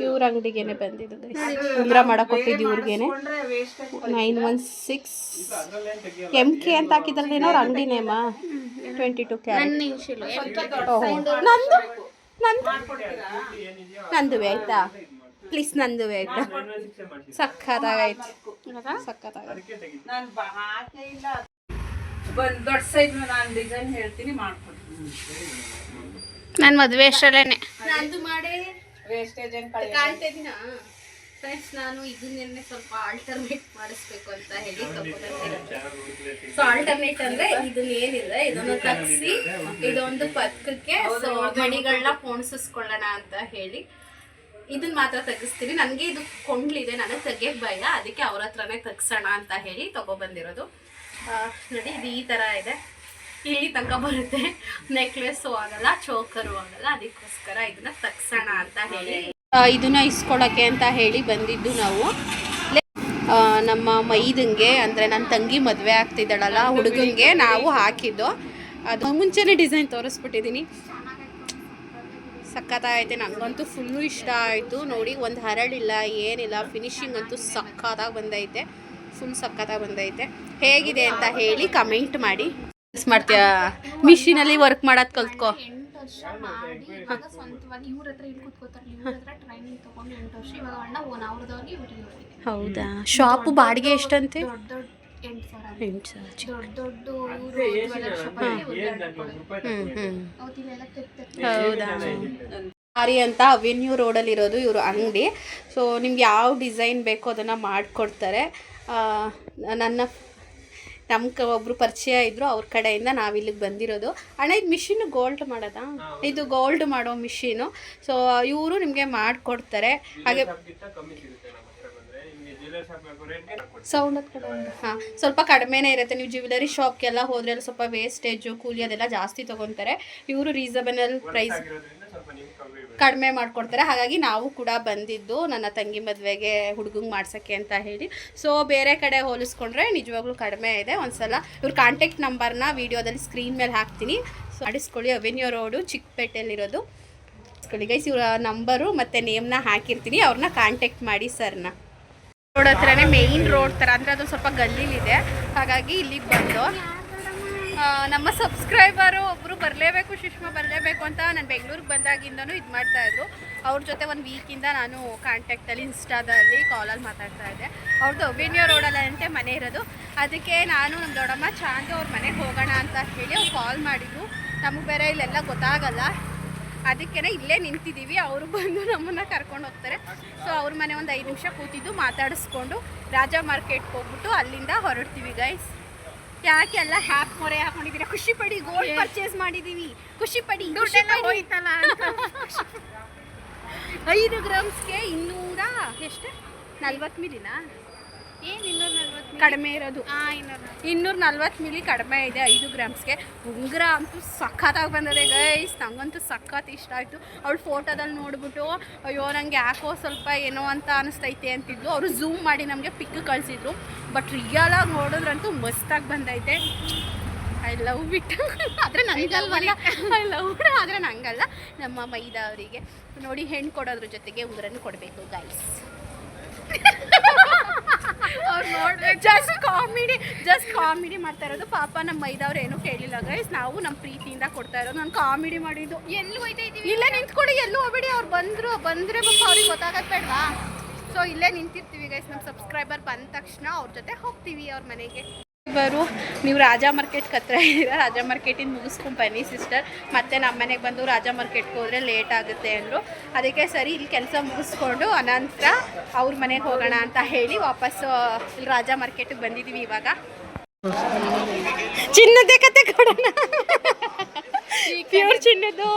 ಇವ್ರ ಅಂಗಡಿಗೇನೆ ಬಂದಿದ್ದು ಉಂಗ್ರ ಮಾಡಕ್ ಕೊಟ್ಟಿದ್ದು ಇವ್ರಿಗೇನೆ 916 MK ಅಂತ ಹಾಕಿದ್ರಲ್ಲ ಅವ್ರ ಅಂಗಡಿ ನೇಮ 22 ಕ್ಯಾರೆಟ್. ನಂದುವೆ ಆಯ್ತಾ ಪ್ಲೀಸ್ ನಂದುವೆ ಆಯ್ತಾ. ಸಖತ್ತಾಗೈತೆ ದೊಡ್ಡ ಸೈಜ್ ನಾನು ಡಿಸೈನ್ ಹೇಳ್ತೀನಿ ಮಾಡ್ಕೊಡ್ತೀನಿ. ನನ್ನ ಮದುವೆ ಅಷ್ಟರಲ್ಲೇನೆ ನಂದು ಮಾಡಿ ವೇಸ್ಟೇಜ್ ಏನು ಕಾಣ್ತಾ ಇದ್ದೀನ ಫ್ರೆಂಡ್ಸ್. ನಾನು ಇದನ್ನೇ ಸ್ವಲ್ಪ ಆಲ್ಟರ್ನೇಟ್ ಮಾಡಿಸ್ಬೇಕು ಅಂತ ಹೇಳಿ ತಗೊಂಡಿದ್ದೀನಿ. ಸೊ ಆಲ್ಟರ್ನೇಟ್ ಅಂದ್ರೆ ಇದನ್ನ ಏನಿಲ್ಲ ಇದನ್ನು ತಗ್ಸಿ ಇದೊಂದು ಪಕ್ಕಕ್ಕೆ ಸೊ ಮಣಿಗಳನ್ನ ಪೋಣಿಸ್ಕೊಳ್ಳೋಣ ಅಂತ ಹೇಳಿ ಇದನ್ನ ಮಾತ್ರ ತೆಗಿಸ್ತೀನಿ. ನನಗೆ ಇದು ಕೊಂಡ್ಲಿದೆ, ನನಗೆ ತೆಗಿಯಕ್ಕೆ ಭಯ, ಅದಕ್ಕೆ ಅವ್ರ ಹತ್ರನೇ ತೆಗ್ಸೋಣ ಅಂತ ಹೇಳಿ ತಗೊಬಂದಿರೋದು. ನೋಡಿ ಇದು ಈ ಥರ ಇದೆ, ಇಲ್ಲಿ ತನಕ ಬರುತ್ತೆ. ನೆಕ್ಲೆಸ್ಸು ಆಗಲ್ಲ, ಚೋಕರು ಆಗಲ್ಲ, ಅದಕ್ಕೋಸ್ಕರ ಇದನ್ನ ತಗ್ಸೋಣ ಅಂತ ಹೇಳಿ ಇದನ್ನ ಇಸ್ಕೊಳ್ಳೋಕ್ಕೆ ಅಂತ ಹೇಳಿ ಬಂದಿದ್ದು ನಾವು. ನಮ್ಮ ಮೈದಂಗೆ ಅಂದರೆ ನನ್ನ ತಂಗಿ ಮದುವೆ ಆಗ್ತಿದ್ದಾಳಲ್ಲ ಹುಡುಗಂಗೆ ನಾವು ಹಾಕಿದ್ದು. ಅದು ಮುಂಚೆನೇ ಡಿಸೈನ್ ತೋರಿಸ್ಬಿಟ್ಟಿದ್ದೀನಿ. ಸಖತ್ತಾಗೈತೆ, ನನಗಂತೂ ಫುಲ್ಲು ಇಷ್ಟ ಆಯಿತು. ನೋಡಿ ಒಂದು ಹರಳಿಲ್ಲ ಏನಿಲ್ಲ, ಫಿನಿಶಿಂಗ್ ಅಂತೂ ಸಖತ್ತಾಗಿ ಬಂದೈತೆ, ಫುಲ್ ಸಖತ್ತಾಗಿ ಬಂದೈತೆ. ಹೇಗಿದೆ ಅಂತ ಹೇಳಿ ಕಮೆಂಟ್ ಮಾಡಿ. ಮಾಡ್ತೀಯ ಮಿಷಿನಲ್ಲಿ ವರ್ಕ್ ಮಾಡೋದು ಕಲ್ತ್ಕೋ. 8 ವರ್ಷ ಮಾಡಿ ಇವಾಗ ಸ್ವಂತವಾಗಿ ಇವ್ರ ಹತ್ರ ಇಲ್ಲಿ ಕೂತ್ಕೋತಾರೆ, ಇವ್ರ ಹತ್ರ ಟ್ರೈನಿಂಗ್ ತಗೊಂಡು 8 ವರ್ಷ ಇವಾಗ ಅಣ್ಣ ಅವ್ರದವ್ರಿಗೆ ಇವ್ರಿಗೆ ಹೋಗಿದೆ. ಹೌದಾ? ಶಾಪು ಬಾಡಿಗೆ ಎಷ್ಟಂತೆ? ದೊಡ್ಡ 8,000 ದೊಡ್ಡ ಹೌದಾ? ಸಾರಿ ಅಂತ ಅವೆನ್ಯೂ ರೋಡಲ್ಲಿ ಇರೋದು ಇವರು ಅಂಗಡಿ. ಸೊ ನಿಮ್ಗೆ ಯಾವ ಡಿಸೈನ್ ಬೇಕೋ ಅದನ್ನು ಮಾಡಿಕೊಡ್ತಾರೆ. ನಮ್ಮ ಒಬ್ಬರು ಪರಿಚಯ ಇದ್ದರು, ಅವ್ರ ಕಡೆಯಿಂದ ನಾವಿಲ್ಲಿಗೆ ಬಂದಿರೋದು. ಅಣ್ಣ ಇದು ಮಿಷಿನ್ ಗೋಲ್ಡ್ ಮಾಡೋದಾ? ಇದು ಗೋಲ್ಡ್ ಮಾಡೋ ಮಿಷಿನು. ಸೊ ಇವರು ನಿಮಗೆ ಮಾಡಿಕೊಡ್ತಾರೆ. ಹಾಗೆ ಸೌಂಡ್ ಹಾಂ ಸ್ವಲ್ಪ ಕಡಿಮೆನೇ ಇರುತ್ತೆ. ನೀವು ಜ್ಯುವೆಲರಿ ಶಾಪ್ಗೆಲ್ಲ ಹೋದರೆ ಅಲ್ಲಿ ಸ್ವಲ್ಪ ವೇಸ್ಟೇಜು ಕೂಲಿ ಅದೆಲ್ಲ ಜಾಸ್ತಿ ತೊಗೊತಾರೆ. ಇವರು ರೀಸನಬಲ್ ಪ್ರೈಸ್ ಕಡಿಮೆ ಮಾಡಿಕೊಡ್ತಾರೆ. ಹಾಗಾಗಿ ನಾವು ಕೂಡ ಬಂದಿದ್ದು ನನ್ನ ತಂಗಿ ಮದುವೆಗೆ ಹುಡುಗಂಗೆ ಮಾಡ್ಸೋಕ್ಕೆ ಅಂತ ಹೇಳಿ. ಸೊ ಬೇರೆ ಕಡೆ ಹೋಲಿಸ್ಕೊಂಡ್ರೆ ನಿಜವಾಗ್ಲೂ ಕಡಿಮೆ ಇದೆ. ಒಂದ್ಸಲ ಇವ್ರ ಕಾಂಟ್ಯಾಕ್ಟ್ ನಂಬರ್ನ ವೀಡಿಯೋದಲ್ಲಿ ಸ್ಕ್ರೀನ್ ಮೇಲೆ ಹಾಕ್ತೀನಿ. ಸೊ ಮಾಡಿಸ್ಕೊಳ್ಳಿ. ಅವೆನ್ಯೂ ರೋಡು ಚಿಕ್ಕಪೇಟೆಯಲ್ಲಿರೋದು. ಗೈಸ್ ಇವರ ನಂಬರು ಮತ್ತು ನೇಮ್ನ ಹಾಕಿರ್ತೀನಿ, ಅವ್ರನ್ನ ಕಾಂಟ್ಯಾಕ್ಟ್ ಮಾಡಿ ಸರ್ನ. ರೋಡ್ ಹತ್ರನೇ ಮೇಯ್ನ್ ರೋಡ್ ಥರ, ಅಂದರೆ ಅದು ಸ್ವಲ್ಪ ಗಲ್ಲಿಲಿದೆ. ಹಾಗಾಗಿ ಇಲ್ಲಿಗೆ ಬಂದು ನಮ್ಮ ಸಬ್ಸ್ಕ್ರೈಬರು ಒಬ್ಬರು ಬರಲೇಬೇಕು, ಸುಷ್ಮಾ ಬರಲೇಬೇಕು ಅಂತ ನಾನು ಬೆಂಗಳೂರಿಗೆ ಬಂದಾಗಿಂದನೂ ಇದು ಮಾಡ್ತಾಯಿದ್ರು. ಅವ್ರ ಜೊತೆ ಒಂದು ವೀಕಿಂದ ನಾನು ಕಾಂಟ್ಯಾಕ್ಟಲ್ಲಿ ಇನ್ಸ್ಟಾದಲ್ಲಿ ಕಾಲಲ್ಲಿ ಮಾತಾಡ್ತಾ ಇದ್ದೆ. ಅವ್ರದ್ದು ಅವೆನ್ಯೂ ರೋಡಲ್ಲಂತೆ ಮನೆ ಇರೋದು. ಅದಕ್ಕೆ ನಾನು ನಮ್ಮ ದೊಡ್ಡಮ್ಮ ಚಾಂದು ಅವ್ರ ಮನೆಗೆ ಹೋಗೋಣ ಅಂತ ಹೇಳಿ ಅವ್ರು ಕಾಲ್ ಮಾಡಿದ್ರು. ನಮಗೆ ಬೇರೆ ಇಲ್ಲೆಲ್ಲ ಗೊತ್ತಾಗಲ್ಲ, ಅದಕ್ಕೇ ಇಲ್ಲೇ ನಿಂತಿದ್ದೀವಿ. ಅವರು ಬಂದು ನಮ್ಮನ್ನು ಕರ್ಕೊಂಡು ಹೋಗ್ತಾರೆ. ಸೊ ಅವ್ರ ಮನೆ ಒಂದು 5 ನಿಮಿಷ ಕೂತಿದ್ದು ಮಾತಾಡಿಸ್ಕೊಂಡು ರಾಜಾ ಮಾರ್ಕೆಟ್ಗೆ ಹೋಗ್ಬಿಟ್ಟು ಅಲ್ಲಿಂದ ಹೊರಡ್ತೀವಿ ಗೈಸ್. ಯಾಕೆ ಎಲ್ಲ ಹ್ಯಾಪ್ ಮೊರೆ ಹಾಕೊಂಡಿದ್ದೀರಾ? ಖುಷಿ ಪಡಿ, ಗೋಲ್ಡ್ ಪರ್ಚೇಸ್ ಮಾಡಿದ್ದೀವಿ, ಖುಷಿ ಪಡಿ. ಹೋಯ್ತಲ್ಲ 5 ಗ್ರಾಮ್ಸ್ಗೆ 200 ಎಷ್ಟು 40 ಮಿಲಿನಾ? ಏನು 240 ಕಡಿಮೆ ಇರೋದು? 240 ಮಿಲಿ ಕಡಿಮೆ ಇದೆ 5 ಗ್ರಾಮ್ಸ್ಗೆ. ಉಂಗುರ ಅಂತೂ ಸಖತ್ತಾಗಿ ಬಂದಿದೆ ಗೈಸ್, ನಂಗಂತೂ ಸಖತ್ ಇಷ್ಟ ಆಯಿತು. ಅವಳು ಫೋಟೋದಲ್ಲಿ ನೋಡಿಬಿಟ್ಟು ಅಯ್ಯೋ ನನಗೆ ಯಾಕೋ ಸ್ವಲ್ಪ ಏನೋ ಅಂತ ಅನಿಸ್ತೈತೆ ಅಂತಿದ್ಲು. ಅವರು ಝೂಮ್ ಮಾಡಿ ನಮಗೆ ಪಿಕ್ ಕಳಿಸಿದ್ರು. ಬಟ್ ರಿಯಲಾಗಿ ನೋಡಿದ್ರಂತೂ ಮಸ್ತಾಗಿ ಬಂದೈತೆ. ಐ ಲವ್ ಬಿಟ್. ಆದರೆ ನನಗಲ್ವಲ್ಲ, ಐ ಲವ್ ಆದರೆ ನನಗಲ್ಲ, ನಮ್ಮ ಮೈದಾ ಅವರಿಗೆ. ನೋಡಿ ಹೆಣ್ಣು ಕೊಡೋದ್ರ ಜೊತೆಗೆ ಉಂಗುರನ್ನು ಕೊಡಬೇಕು ಗೈಸ್. ಅವ್ರು ನೋಡ್ಬೇಕು, ಜಸ್ಟ್ ಕಾಮಿಡಿ ಮಾಡ್ತಾ ಇರೋದು. ಪಾಪ ನಮ್ಮ ಮೈದವ್ರು ಏನೂ ಕೇಳಿಲ್ಲ ಗೈಸ್, ನಾವು ನಮ್ಮ ಪ್ರೀತಿಯಿಂದ ಕೊಡ್ತಾ ಇರೋದು. ನಾನು ಕಾಮಿಡಿ ಮಾಡಿದ್ದು. ಎಲ್ಲೂ ಹೋಯ್ತಾ ಇದ್ದೀವಿ? ಇಲ್ಲ ನಿಂತ್ಕೊಳ್ಳಿ, ಎಲ್ಲೂ ಹೋಗ್ಬೇಡಿ. ಅವ್ರು ಬಂದರೆ ಪಾಪ ಅವ್ರಿಗೆ ಗೊತ್ತಾಗತ್ತೆ ಬೇಡವಾ? ಸೊ ಇಲ್ಲೇ ನಿಂತಿರ್ತೀವಿ ಗೈಸ್. ನಮ್ಮ ಸಬ್ಸ್ಕ್ರೈಬರ್ ಬಂದ ತಕ್ಷಣ ಅವ್ರ ಜೊತೆ ಹೋಗ್ತೀವಿ ಅವ್ರ ಮನೆಗೆ. ಇವರು ನೀವು ರಾಜಾ ಮಾರ್ಕೆಟ್ಗೆ ಹತ್ರ ಇದ್ದೀರಾ, ರಾಜಾ ಮಾರ್ಕೆಟಿಂದ ಮುಗಿಸ್ಕೊಂಡು ಬನ್ನಿ ಸಿಸ್ಟರ್, ಮತ್ತೆ ನಮ್ಮ ಮನೆಗೆ ಬಂದು ರಾಜಾ ಮಾರ್ಕೆಟ್ಗೆ ಹೋದರೆ ಲೇಟ್ ಆಗುತ್ತೆ ಅಂದರು. ಅದಕ್ಕೆ ಸರಿ ಇಲ್ಲಿ ಕೆಲಸ ಮುಗಿಸ್ಕೊಂಡು ಅನಂತರ ಅವ್ರ ಮನೆಗೆ ಹೋಗೋಣ ಅಂತ ಹೇಳಿ ವಾಪಸ್ಸು ಇಲ್ಲಿ ರಾಜಾ ಮಾರ್ಕೆಟಿಗೆ ಬಂದಿದ್ದೀವಿ. ಇವಾಗ ಚಿನ್ನದ ಕತೆ ಕೊಡೋಣ, ಪ್ಯೂರ್ ಚಿನ್ನದ್ದು.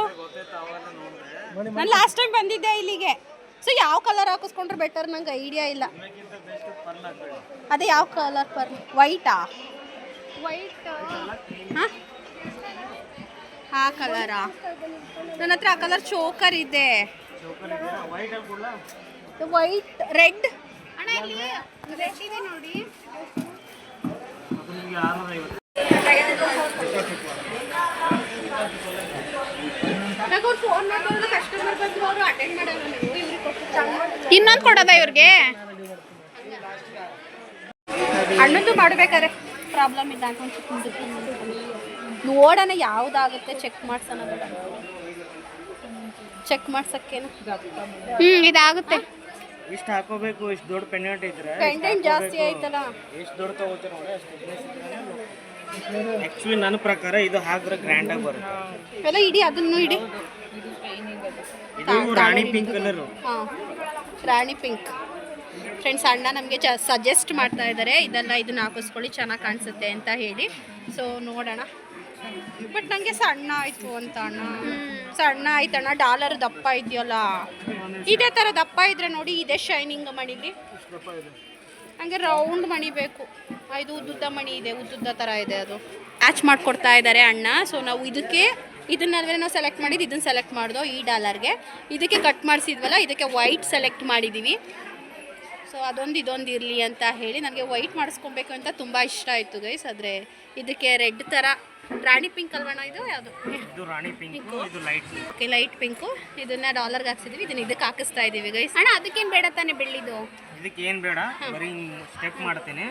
ನಾನು ಲಾಸ್ಟ್ ಟೈಮ್ ಬಂದಿದ್ದೆ ಇಲ್ಲಿಗೆ. ಸೊ ಯಾವ ಕಲರ್ ಹಾಕಿಸ್ಕೊಂಡ್ರೆ ಬೆಟರ್ ನಂಗೆ ಐಡಿಯಾ ಇಲ್ಲ. ಅದೇ ಯಾವ ಕಲರ್ ವೈಟಾ? ವೈಟ್ ಹಾಂ, ಆ ಕಲರಾ? ನನ್ನ ಹತ್ರ ಆ ಕಲರ್ ಚೋಕರ್ ಇದೆ. ವೈಟ್ ರೆಡ್ ಅಣ್ಣ, ಇಲ್ಲಿ ರೆಡ್ ಇದೆ ನೋಡಿ. ಫೋನ್ ಮಾಡಿದ್ರು ಕಸ್ಟಮರ್ ಬಂದ್ರು, ಅವರು ಅಟೆಂಡ್ ಮಾಡಲ್ಲ. ಇನ್ನೊಂದು ಕೊಡೋದ ಇವ್ರಿಗೆ? ಅಣ್ಣಂದು ಮಾಡ್ಬೇಕಾರೆ ಪ್ರಾಬ್ಲಮ್ ಇಲ್ಲ ಅನ್ಕೊಂಡು ನೋಡೋಣ ಯಾವುದಾಗುತ್ತೆ, ಚೆಕ್ ಮಾಡ್ಸೋಣ. ಚೆಕ್ ಮಾಡ್ಸಕ್ಕೇನು ಇದಾಗುತ್ತೆ. ಇಷ್ಟು ಹಾಕೋಬೇಕು, ಇಷ್ಟು ದೊಡ್ಡ ಪೆಂಡೆಂಟ್ ಇದ್ರೆ ಪೆಂಡೆಂಟ್ ಜಾಸ್ತಿ ಆಯ್ತಲ್ಲ. ಎಷ್ಟು ದೊಡ್ಡ ತಗೋತೀರ ನೋಡಿ ಅಷ್ಟು. ಆ್ಯಕ್ಚುಲಿ ನನ್ನ ಪ್ರಕಾರ ಇದು ಹಾಕಿದ್ರೆ ಗ್ರ್ಯಾಂಡಾಗಿ ಬರುತ್ತೆ. ಎಲ್ಲ ಇಡಿ, ಅದನ್ನು ಇಡಿ. ಇದು ರಾಣಿ ಪಿಂಕ್ ಕಲರು. ಹಾಂ, ರಾಣಿ ಪಿಂಕ್. ಫ್ರೆಂಡ್ಸ್, ಅಣ್ಣ ನಮಗೆ ಸಜೆಸ್ಟ್ ಮಾಡ್ತಾ ಇದ್ದಾರೆ ಇದನ್ನು ಹಾಕಿಸ್ಕೊಳ್ಳಿ ಚೆನ್ನಾಗಿ ಕಾಣಿಸುತ್ತೆ ಅಂತ ಹೇಳಿ. ಸೊ ನೋಡೋಣ. ಬಟ್ ನನಗೆ ಸಣ್ಣ ಆಯಿತು ಅಂತ ಅಣ್ಣ. ಸಣ್ಣ ಆಯ್ತಣ್ಣ. ಡಾಲರ್ ದಪ್ಪ ಇದೆಯಲ್ಲ, ಇದೇ ಥರ ದಪ್ಪ ಇದ್ರೆ ನೋಡಿ, ಇದೇ ಶೈನಿಂಗ್ ಮಣಿಲಿ. ಹಂಗೆ ರೌಂಡ್ ಮಣಿ ಬೇಕು. ಇದು ಉದ್ದುದ್ದ ಮಣಿ ಇದೆ, ಉದ್ದುದ್ದ ಥರ ಇದೆ. ಅದು ಮ್ಯಾಚ್ ಮಾಡಿಕೊಡ್ತಾ ಇದ್ದಾರೆ ಅಣ್ಣ. ಸೊ ನಾವು ಇದನ್ನಲ್ವೇ ನಾವು ಸೆಲೆಕ್ಟ್ ಮಾಡಿದ್ದು, ಇದನ್ನು ಸೆಲೆಕ್ಟ್ ಮಾಡಿದೋ ಈ ಡಾಲರ್ಗೆ. ಇದಕ್ಕೆ ಕಟ್ ಮಾಡಿಸಿದ್ವಲ್ಲ, ಇದಕ್ಕೆ ವೈಟ್ ಸೆಲೆಕ್ಟ್ ಮಾಡಿದ್ದೀವಿ. ಸೊ ಅದೊಂದು ಇದೊಂದು ಇರಲಿ ಅಂತ ಹೇಳಿ ನನಗೆ ವೈಟ್ ಮಾಡಿಸ್ಕೊಬೇಕು ಅಂತ ತುಂಬ ಇಷ್ಟ ಆಯಿತು ಗೈಸ್. ಆದರೆ ಇದಕ್ಕೆ ರೆಡ್ ಥರ ರಾಣಿ ಪಿಂಕ್ ಅಲ್ವಣ್ಣ? ಇದು ಯಾವುದು? ಇದು ರಾಣಿ ಪಿಂಕು, ಇದು light pink. Okay, light pink. ಇದನ್ನ ಡಾಲರ್ಗೆ ಹಾಕ್ಸಿದ್ವಿ, ಇದನ್ನ ಇದಕ್ಕೆ ಹಾಕಿಸ್ತಾ ಇದ್ದೀವಿ ಗೈಸ್. ಅಣ್ಣ ಅದಕ್ಕೇನು ಬೇಡ ತಾನೇ ಬೆಳ್ಳಿದು? ಇದಕ್ಕೆ ಏನು ಬೇಡ, ಬರೀ ಸ್ಟೆಪ್ ಮಾಡ್ತೀನಿ.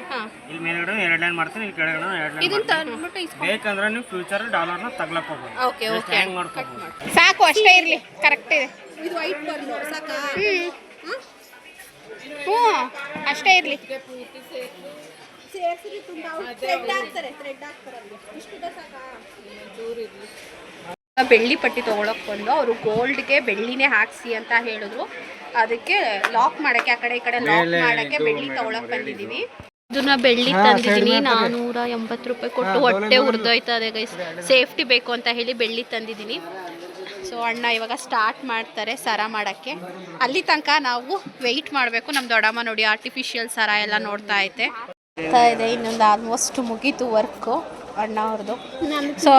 ಇಲ್ಲಿ ಮೇಲ್ಗಡೆ 2 ಲೈನ್ ಮಾಡ್ತೀನಿ, ಇಲ್ಲಿ ಕೆಳಗಡೆ 2 ಲೈನ್ ಮಾಡ್ತೀನಿ. ಬೇಕಂದ್ರೆ ನೀವು ಫ್ಯೂಚರ್ ಡಾಲರ್ನ ತಗ್ಲಕ್ ಹೋಗ್ಬೋದು. ಓಕೆ ಓಕೆ, ಹ್ಯಾಂಗ್ ಮಾಡ್ಕೋಬೋದು. ಸಾಕು, ಅಷ್ಟೇ ಇರಲಿ, ಕರೆಕ್ಟ್ ಇದೆ. ಇದು ವೈಟ್ ಬರ್ಲು ಸಾಕಾ? ಹ್ಞೂ ಅಷ್ಟೇ ಇರಲಿ. ಬೆಳ್ಳಿ ಪಟ್ಟಿ ತೊಗೊಳಕ್ಕೆ ಬಂದು ಅವರು ಗೋಲ್ಡ್ಗೆ ಬೆಳ್ಳಿನೇ ಹಾಕ್ಸಿ ಅಂತ ಹೇಳಿದ್ರು. ಅದಕ್ಕೆ ಲಾಕ್ ಮಾಡೋಕ್ಕೆ, ಆ ಕಡೆ ಈ ಕಡೆ ಲಾಕ್ ಮಾಡೋಕ್ಕೆ ಬೆಳ್ಳಿ ತೊಗೊಳಕ್ಕೆ ಬಂದಿದ್ದೀವಿ. ಇದನ್ನ ಬೆಳ್ಳಿ ತಂದಿದ್ದೀನಿ 480 ರೂಪಾಯಿ ಕೊಟ್ಟು. ಹೊಟ್ಟೆ ಉರಿದೋಯ್ತದೆ ಗೈಸ್. ಸೇಫ್ಟಿ ಬೇಕು ಅಂತ ಹೇಳಿ ಬೆಳ್ಳಿ ತಂದಿದ್ದೀನಿ. ಸೊ ಅಣ್ಣ ಇವಾಗ ಸ್ಟಾರ್ಟ್ ಮಾಡ್ತಾರೆ ಸರ ಮಾಡೋಕ್ಕೆ. ಅಲ್ಲಿ ತನಕ ನಾವು ವೆಯ್ಟ್ ಮಾಡಬೇಕು. ನಮ್ಮ ದೊಡ್ಡಮ್ಮ ನೋಡಿ ಆರ್ಟಿಫಿಷಿಯಲ್ ಸರ ಎಲ್ಲ ನೋಡ್ತಾ ಇದೆ. ಇನ್ನೊಂದು ಆಲ್ಮೋಸ್ಟ್ ಮುಗೀತು ವರ್ಕು ಅಣ್ಣ ಅವ್ರದ್ದು. ಸೊ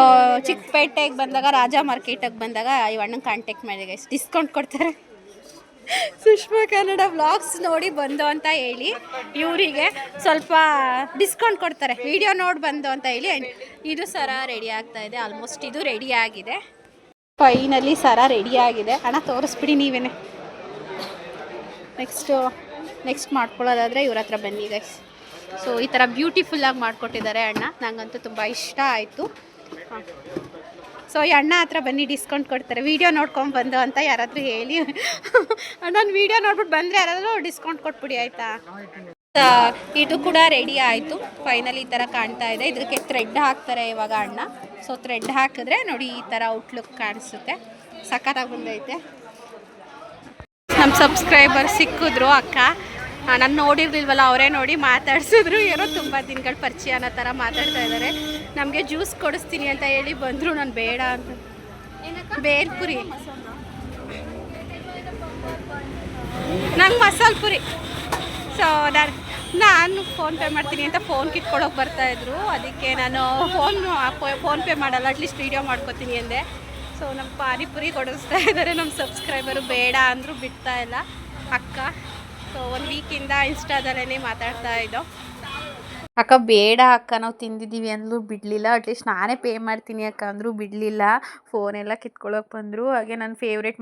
ಚಿಕ್ಕಪೇಟೆಗೆ ಬಂದಾಗ, ರಾಜಾ ಮಾರ್ಕೆಟಿಗೆ ಬಂದಾಗ ಇವ್ ಅಣ್ಣನ ಕಾಂಟ್ಯಾಕ್ಟ್ ಮಾಡಿದೆ ಗೈಸ್. ಡಿಸ್ಕೌಂಟ್ ಕೊಡ್ತಾರೆ. ಸುಷ್ಮಾ ಕನ್ನಡ ವ್ಲಾಗ್ಸ್ ನೋಡಿ ಬಂದು ಅಂತ ಹೇಳಿ ಇವರಿಗೆ ಸ್ವಲ್ಪ ಡಿಸ್ಕೌಂಟ್ ಕೊಡ್ತಾರೆ, ವಿಡಿಯೋ ನೋಡಿ ಬಂದು ಅಂತ ಹೇಳಿ. ಇದು ಸರ ರೆಡಿ ಆಗ್ತಾ ಇದೆ. ಆಲ್ಮೋಸ್ಟ್ ಇದು ರೆಡಿ ಆಗಿದೆ. ಫೈನಲಿ ಸರ ರೆಡಿ ಆಗಿದೆ. ಅಣ್ಣ ತೋರಿಸ್ಬಿಡಿ ನೀವೇನೆ. ನೆಕ್ಸ್ಟ್ ಮಾಡ್ಕೊಳ್ಳೋದಾದರೆ ಇವ್ರ ಹತ್ರ ಬನ್ನಿ ಗೈಸ್. ಸೊ ಈ ಥರ ಬ್ಯೂಟಿಫುಲ್ಲಾಗಿ ಮಾಡಿಕೊಟ್ಟಿದ್ದಾರೆ ಅಣ್ಣ. ನನಗಂತೂ ತುಂಬ ಇಷ್ಟ ಆಯಿತು. ಸೊ ಈ ಅಣ್ಣ ಹತ್ರ ಬನ್ನಿ, ಡಿಸ್ಕೌಂಟ್ ಕೊಡ್ತಾರೆ. ವೀಡಿಯೋ ನೋಡ್ಕೊಂಡು ಬಂದು ಅಂತ ಯಾರಾದರೂ ಹೇಳಿ. ನಾನು ವೀಡಿಯೋ ನೋಡ್ಬಿಟ್ಟು ಬಂದರೆ ಯಾರಾದರೂ ಡಿಸ್ಕೌಂಟ್ ಕೊಟ್ಬಿಡಿ ಆಯಿತಾ? ಇದು ಕೂಡ ರೆಡಿ ಆಯಿತು. ಫೈನಲಿ ಈ ಥರ ಕಾಣ್ತಾ ಇದೆ. ಇದಕ್ಕೆ ಥ್ರೆಡ್ ಹಾಕ್ತಾರೆ ಇವಾಗ ಅಣ್ಣ. ಸೊ ಥ್ರೆಡ್ ಹಾಕಿದ್ರೆ ನೋಡಿ ಈ ಥರ ಔಟ್ಲುಕ್ ಕಾಣಿಸುತ್ತೆ. ಸಖತ್ತಾಗಿ ಬಂದೈತೆ. ನಮ್ಮ ಸಬ್ಸ್ಕ್ರೈಬರ್ ಸಿಕ್ಕಿದ್ರು ಅಕ್ಕ. ನಾನು ನೋಡಿರ್ಲಿಲ್ವಲ್ಲ, ಅವರೇ ನೋಡಿ ಮಾತಾಡ್ಸಿದ್ರು. ಏನೋ ತುಂಬ ದಿನಗಳ ಪರಿಚಯ ಅನ್ನೋ ಥರ ಮಾತಾಡ್ತಾ ಇದ್ದಾರೆ. ನಮಗೆ ಜ್ಯೂಸ್ ಕೊಡಿಸ್ತೀನಿ ಅಂತ ಹೇಳಿ ಬಂದರು. ನಾನು ಬೇಡ ಅಂತ. ಬೇಲ್ಪುರಿ ನಂಗೆ ಮಸಾಲೆ ಪುರಿ. ಸೊ ನಾನು ಫೋನ್ಪೇ ಮಾಡ್ತೀನಿ ಅಂತ ಫೋನ್ ಕಿತ್ಕೊಳ್ಳೋಕೆ ಬರ್ತಾಯಿದ್ರು. ಅದಕ್ಕೆ ನಾನು ಫೋನ್ಪೇ ಮಾಡಲ್ಲ, ಅಟ್ಲೀಸ್ಟ್ ವೀಡಿಯೋ ಮಾಡ್ಕೋತೀನಿ ಅಂದೆ. ಸೊ ನಮ್ಮ ಪಾನಿಪುರಿ ಕೊಡಿಸ್ತಾ ಇದ್ದಾರೆ. ನಮ್ಮ ಸಬ್ಸ್ಕ್ರೈಬರು ಬೇಡ ಅಂದರೂ ಬಿಡ್ತಾ ಇಲ್ಲ ಅಕ್ಕ. ಸೊ 1 ವೀಕಿಂದ ಇನ್ಸ್ಟಾದಲ್ಲೇ ಮಾತಾಡ್ತಾ ಇದ್ದೋ. ಅಕ್ಕ ಬೇಡ ಅಕ್ಕ ನಾವು ತಿಂದಿದ್ದೀವಿ ಅಂದ್ರೂ ಬಿಡಲಿಲ್ಲ. ಅಟ್ಲೀಸ್ಟ್ ನಾನೇ ಪೇ ಮಾಡ್ತೀನಿ ಅಕ್ಕ ಅಂದರೂ ಬಿಡಲಿಲ್ಲ. ಫೋನೆಲ್ಲ ಕಿತ್ಕೊಳ್ಳೋಕೆ ಬಂದರು. ಹಾಗೆ ನನ್ನ ಫೇವ್ರೇಟ್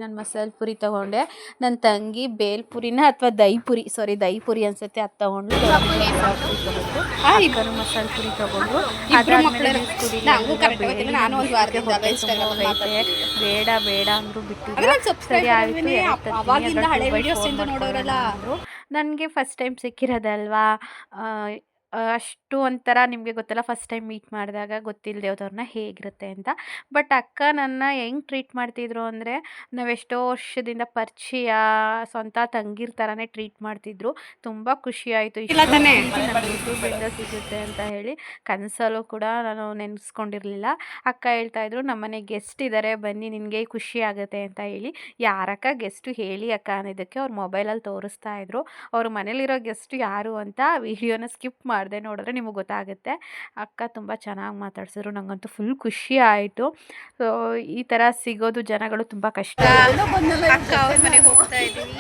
ನಾನು ಮಸಾಲೆ ಪುರಿ ತೊಗೊಂಡೆ. ನನ್ನ ತಂಗಿ ಬೇಲ್ಪುರಿನ ಅಥವಾ ದಹಿ ಪುರಿ ಅನ್ಸುತ್ತೆ ಅದು ತೊಗೊಂಡು ಇಬ್ಬರು ಮಸಾಲೆ ಪುರಿ ತೊಗೊಂಡ್ರು. ಬೇಡ ಬೇಡ ಅಂದರೂ ಬಿಟ್ಟಿಲ್ಲ. ಸರಿ ಆಯಿತು. ನನಗೆ ಫಸ್ಟ್ ಟೈಮ್ ಸಿಕ್ಕಿರೋದಲ್ವಾ, ಅಷ್ಟು ಒಂಥರ ನಿಮಗೆ ಗೊತ್ತಲ್ಲ, ಫಸ್ಟ್ ಟೈಮ್ ಮೀಟ್ ಮಾಡಿದಾಗ ಗೊತ್ತಿಲ್ಲದೆ ಹೋದವ್ರನ್ನ ಹೇಗಿರುತ್ತೆ ಅಂತ. ಬಟ್ ಅಕ್ಕ ನನ್ನ ಹೆಂಗೆ ಟ್ರೀಟ್ ಮಾಡ್ತಿದ್ರು ಅಂದರೆ, ನಾವೆಷ್ಟೋ ವರ್ಷದಿಂದ ಪರಿಚಯ ಸ್ವಂತ ತಂಗಿರ ಥರನೇ ಟ್ರೀಟ್ ಮಾಡ್ತಿದ್ರು. ತುಂಬ ಖುಷಿಯಾಯಿತು. ಯೂಟ್ಯೂಬಿಂದ ಸಿಗುತ್ತೆ ಅಂತ ಹೇಳಿ ಕನಸಲ್ಲೂ ಕೂಡ ನಾನು ನೆನೆಸ್ಕೊಂಡಿರಲಿಲ್ಲ. ಅಕ್ಕ ಹೇಳ್ತಾಯಿದ್ರು, ನಮ್ಮನೆ ಗೆಸ್ಟ್ ಇದ್ದಾರೆ ಬನ್ನಿ, ನಿನಗೆ ಖುಷಿ ಆಗುತ್ತೆ ಅಂತ ಹೇಳಿ. ಯಾರಕ್ಕ ಗೆಸ್ಟು ಹೇಳಿ ಅಕ್ಕ ಅನ್ನೋದಕ್ಕೆ ಅವ್ರ ಮೊಬೈಲಲ್ಲಿ ತೋರಿಸ್ತಾ ಇದ್ರು. ಅವ್ರ ಮನೇಲಿರೋ ಗೆಸ್ಟು ಯಾರು ಅಂತ ವಿಡಿಯೋನ ಸ್ಕಿಪ್ ಮಾಡಿದೆ, ನೋಡಿದ್ರೆ ನಿಮಗೆ ಗೊತ್ತಾಗುತ್ತೆ. ಅಕ್ಕ ತುಂಬ ಚೆನ್ನಾಗಿ ಮಾತಾಡ್ಸಿದ್ರು, ನನಗಂತೂ ಫುಲ್ ಖುಷಿ ಆಯಿತು. ಸೊ ಈ ಥರ ಸಿಗೋದು ಜನಗಳು ತುಂಬ ಕಷ್ಟ. ಅಕ್ಕ ಅವ್ರ ಮನೆಗೆ ಹೋಗ್ತಾ ಇದ್ದೀವಿ.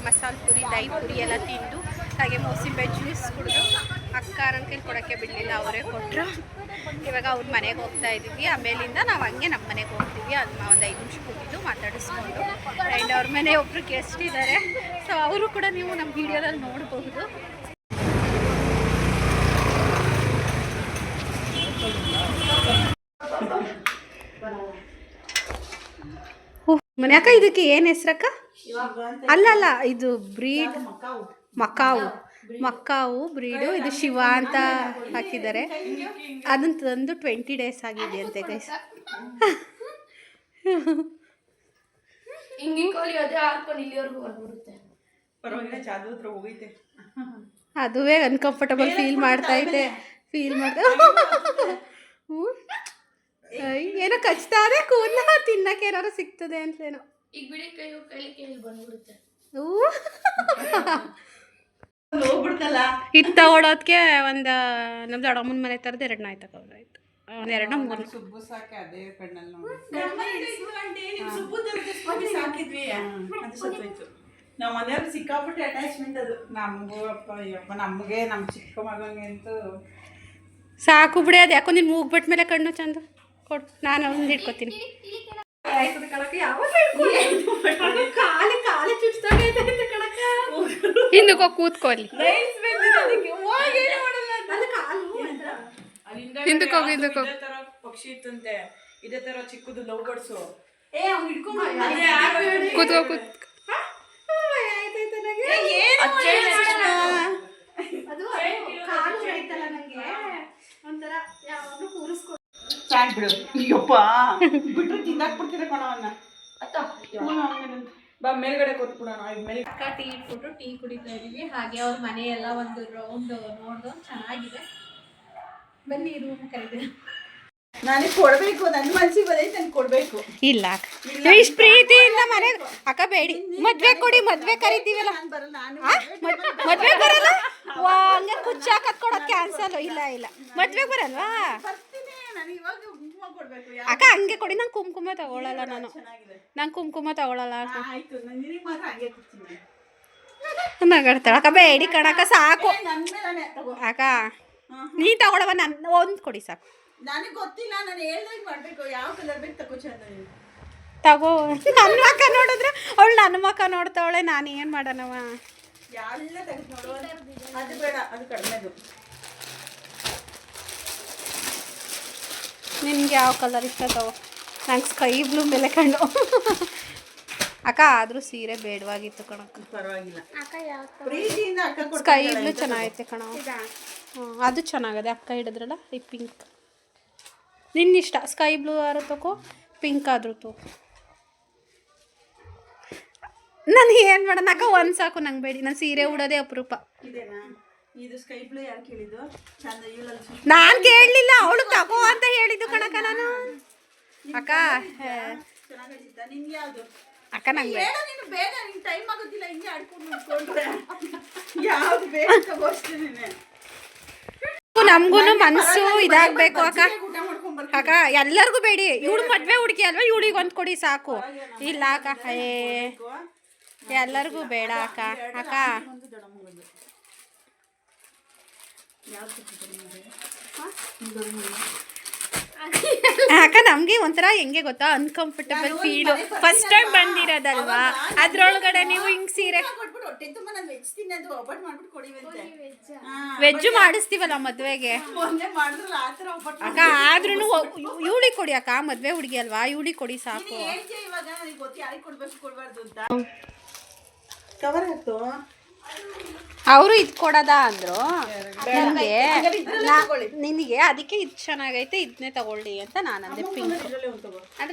ಮಸಾಲೆ ಪುರಿ ದಹಿ ಪುರಿ ಎಲ್ಲ ತಿಂದು ಹಾಗೆ ಮೋಸಂಬಿ ಜ್ಯೂಸ್ ಕುಡಿದು ಅಕ್ಕ ನನ್ನ ಕೈಲಿ ಕೊಡೋಕ್ಕೆ ಬಿಡಲಿಲ್ಲ, ಅವರೇ ಕೊಟ್ಟರು. ಇವಾಗ ಅವ್ರ ಮನೆಗೆ ಹೋಗ್ತಾ ಇದ್ದೀವಿ. ಆಮೇಲಿಂದ ನಾವು ಹಂಗೆ ನಮ್ಮ ಮನೆಗೆ ಹೋಗ್ತೀವಿ. ಅದು ಒಂದು 5 ನಿಮಿಷ ಕೂತಿದ್ದು ಮಾತಾಡಿಸ್ಕೊಂಡು. ಆ್ಯಂಡ್ ಅವ್ರ ಮನೆ ಒಬ್ಬರು ಗೆಸ್ಟ್ ಇದ್ದಾರೆ. ಸೊ ಅವರು ಕೂಡ ನೀವು ನಮ್ಮ ವಿಡಿಯೋದಲ್ಲಿ ನೋಡಬಹುದು. ಮನೆ ಅಕ್ಕ ಇದಕ್ಕೆ ಏನು ಹೆಸ್ರಕ್ಕ? ಅಲ್ಲ ಇದು ಬ್ರೀಡ್ ಮಕ್ಕಾವು ಬ್ರೀಡು. ಇದು ಶಿವ ಅಂತ ಹಾಕಿದ್ದಾರೆ. ಅದನ್ನು ತಂದು 20 days ಆಗಿದೆಯಂತೆ ಗೈಸ್. ಅದುವೇ ಅನ್ಕಂಫರ್ಟಬಲ್ ಫೀಲ್ ಮಾಡ್ತಾ ಏನೋ ಕಚ್ತಾ ಇದೆ ಕೂದಲ, ತಿನ್ನಕ್ಕೆ ಏನಾರು ಸಿಗ್ತದೆ ಅಂತೇನೋ. ಈಗ ಬಿಡಿ ಕೈಲಿ ಬಂದ್ಬಿಡುತ್ತೆ. ಇದು ತಗೊಳೋದಕ್ಕೆ ಒಂದು ನಮ್ಮ ದೊಡ್ಡಮ್ಮನ ಮನೆ ಥರದ್ದು 2 ನಾಯಿ ತಗೊಳ್ಳಾಯ್ತು. 2 3 ಸುಬ್ಬು ಸಾಕೆ ಅದೇ ಕಣ್ಣಲ್ಲಿ ನಮ್ಮ ಮನೆಯವ್ರು ಸಿಕ್ಕಾಪಟ್ಟೆ ಅಟ್ಯಾಚ್ಮೆಂಟ್ ಅದು ನಮಗೂ. ಅಪ್ಪ ನಮಗೆ ನಮ್ಮ ಚಿಕ್ಕ ಮಗನಿಗೆ ಅಂತೂ ಸಾಕು ಬಿಡಿ. ಅದು ಯಾಕೋ ನೀನು ಮೂಗ್ಬಿಟ್ಟ ಮೇಲೆ ಕಣ್ಣು ಚಂದ ಕೊಟ್ಟು ನಾನು ಅವ್ನು ಹಿಡ್ಕೊತೀನಿ. ಹಿಂದಕ್ಕೆ ಕೂತ್ಕೊಳ್ಳಿ. ಹಿಂದಕ್ಕೆ ಹೋಗಿ ಪಕ್ಷಿ ಇತ್ತಂತೆ ಇದೇ ತರ ಚಿಕ್ಕದು ಲವ್ ಬರ್ಡ್ಸು. ಕೂತ್ಕೋ. ಮೇಲ್ಗಡೆ ಕೊಟ್ಬಿಡೋಣ. ಅಕ್ಕ ಟೀ ಇಟ್ಬಿಟ್ಟು ಟೀ ಕುಡಿತಾ ಇದೀವಿ. ಹಾಗೆ ಅವ್ರ ಮನೆ ಎಲ್ಲ ಒಂದು ರೌಂಡ್ ನೋಡ್ದು ಚೆನ್ನಾಗಿದೆ. ಬನ್ನಿ ರೂಮ್ ಕರೆದೆ. ನನಗೆ ಕೊಡ್ಬೇಕು, ನನ್ನ ಮನ್ಸಿಗೆ ಬಂದೈತೆ ನಂಗೆ ಕೊಡ್ಬೇಕು. ಇಲ್ಲ ಇಷ್ಟು ಪ್ರೀತಿಯಿಂದ ಮನೆ ಅಕ್ಕ ಬೇಡಿ. ಮದ್ವೆ ಕೊಡಿ, ಮದ್ವೆ ಕರಿತೀವಲ್ಲ. ಮದ್ವೆ ಬರಲ್ಲ ಹಂಗೆ ಕುಚ್ಚಾಕತ್ ಕೊಡೋದು ಕ್ಯಾನ್ಸಲ್. ಇಲ್ಲ ಮದ್ವೆಗೆ ಬರಲ್ವಾ ಅಕ್ಕ? ಹಂಗೆ ಕೊಡಿ. ನಂಗೆ ಕುಂಕುಮ ತಗೊಳಲ್ಲ. ನಂಗೆ ಕುಂಕುಮ ತಗೊಳಲ್ಲ. ನಗಾಡ್ತಾಳ ಅಕ್ಕ. ಬೇಡಿ ಕಣಕ್ಕ ಸಾಕು ಅಕ್ಕ. ನೀ ತಗೊಳವ, ನನ್ನ ಒಂದು ಕೊಡಿ ಸಾಕು. ನನಗೆ ಗೊತ್ತಿಲ್ಲ, ನಾನು ಹೇಳ್ದಂಗೆ ಮಾಡಬೇಕು. ಯಾವ ಕಲರ್ ಬೇಕು ತಗೋ ಚಂದ ತಗೋ. ನನ್ನ ಮಕ್ಕ ನೋಡಿದ್ರೆ ಅವಳು ನನ್ನ ಮಕ್ಕ ನೋಡ್ತಾವಳೆ. ನಾನು ಏನು ಮಾಡೋಣವ? ಎಲ್ಲ ತೆಗೆದು ನೋಡುವ. ಅದು ಬೇಡ, ಅದು ಕಡಿಮೆದು. ನಿನಗೆ ಯಾವ ಕಲರ್ ಇಷ್ಟ ತಗೋ. ನಂಗೆ ಸ್ಕೈ ಬ್ಲೂ ಮೇಲೆ ಕಣ್ಣು ಅಕ್ಕ. ಆದರೂ ಸೀರೆ ಬೇಡವಾಗಿತ್ತು ಕಣಕ್ಕ. ಪರವಾಗಿಲ್ಲ, ಪ್ರೀತಿಯಿಂದ ಅಕ್ಕ. ಸ್ಕೈ ಬ್ಲೂ ಚೆನ್ನಾಗೈತೆ ಕಣ. ಅದು ಚೆನ್ನಾಗದೆ. ಅಕ್ಕ ಹಿಡಿದ್ರಲ್ಲ ಈ ಪಿಂಕ್. ನಿನ್ನಿಷ್ಟ. ಸ್ಕೈ ಬ್ಲೂ ಆದ್ರೂ ತಗೋ, ಪಿಂಕ್ ಆದ್ರೂ ತಗೋ. ನಾನು ಏನು ಮಾಡೋಣ ಅಕ್ಕ? ಒಂದು ಸಾಕು ನಂಗೆ ಬೇಡಿ. ನಾನು ಸೀರೆ ಉಡೋದೇ ಅಪರೂಪ. ಇದು ಸ್ಕೈ ಬ್ಲೂ ಯಾರು ಕೇಳಿದ್ದು? ಚಂದ ಇವಳಲ್ಲಿ ನಾನು ಕೇಳಲಿಲ್ಲ, ಅವಳು ತಗೋ ಅಂತ ಹೇಳಿದ್ದು ಕಣಕ್ಕ ನಾನು. ಅಕ್ಕ ಚೆನ್ನಾಗಿತ್ತ ನಿನ್ಗೆ ಯಾವುದು? ಅಕ್ಕ ನಂಗೆ ಬೇಡ, ನೀನು ಬೇಗ. ನಿಂಗೆ ಟೈಮ್ ಆಗೋದಿಲ್ಲ ಹಿಂಗೆ ಆಡ್ಕೊಂಡು ನಿಂತ್ಕೊಂಡ್ರೆ. ಯಾವ್ದು ಬೇಕು ತಗೋ ಅಷ್ಟೇ. ನಮಗೂ ಮನಸ್ಸು ಇದಾಗಬೇಕು ಅಕ್ಕ. ಅಕ್ಕ ಎಲ್ಲರಿಗೂ ಬೇಡಿ. ಇವಳು ಮದುವೆ ಹುಡುಗಿ ಅಲ್ವಾ, ಇವಳಿಗೆ ಒಂದು ಕೊಡಿ ಸಾಕು. ಇಲ್ಲ ಅಕ್ಕ, ಎಲ್ಲರಿಗೂ ಬೇಡ ಅಕ್ಕ. ಅಕ್ಕ ಅಕ್ಕ ನಮಗೆ ಒಂಥರ ಹೆಂಗೆ ಗೊತ್ತಾ ಅನ್ಕಂಫರ್ಟಬಲ್ ಫೀಲು ಫಸ್ಟ್ ಟೈಮ್ ಬಂದಿರೋದಲ್ವಾ ಅದ್ರೊಳಗಡೆ ನೀವು ಹಿಂಗೆ ಸೀರೆ ಕೊಟ್ಬಿಟ್ಟು ಹೊಟ್ಟೆ ತುಂಬ ನಾನು ವೆಜ್ ತಿನ್ನೋದು ಒಬ್ಬಟ್ಟು ಮಾಡ್ಬಿಟ್ಟು ಕೊಡಿವಂತೆ ವೆಜ್ಜು ಮಾಡಿಸ್ತೀವಲ್ಲ ಮದುವೆಗೆ ಮೊನ್ನೆ ಮಾಡಿದ್ರಲ್ಲ ಆ ಥರ ಒಬ್ಬಟ್ಟು ಅಕ್ಕ ಆದ್ರೂ ಇವಳಿ ಕೊಡಿ ಅಕ್ಕ ಮದುವೆ ಹುಡುಗಿ ಅಲ್ವಾ ಇವಳಿ ಕೊಡಿ ಸಾಕು ಹೇಳ್ತೀಯ ಇವಾಗ ನನಗೆ ಗೊತ್ತು ಯಾರಿಗೆ ಕೊಡ್ಬೇಕು ಕೊಡಬಾರ್ದು ಅಂತ ಕವರ್ ಹಾಕ್ತು ಅವರು ಇದು ಕೊಡೋದ ಅಂದ್ರು ನಿನಗೆ ಅದಕ್ಕೆ ಇದು ಚೆನ್ನಾಗೈತೆ ಇದನ್ನೇ ತಗೊಳ್ಳಿ ಅಂತ ನಾನು ಅಂದೆ ಪಿಂಕ್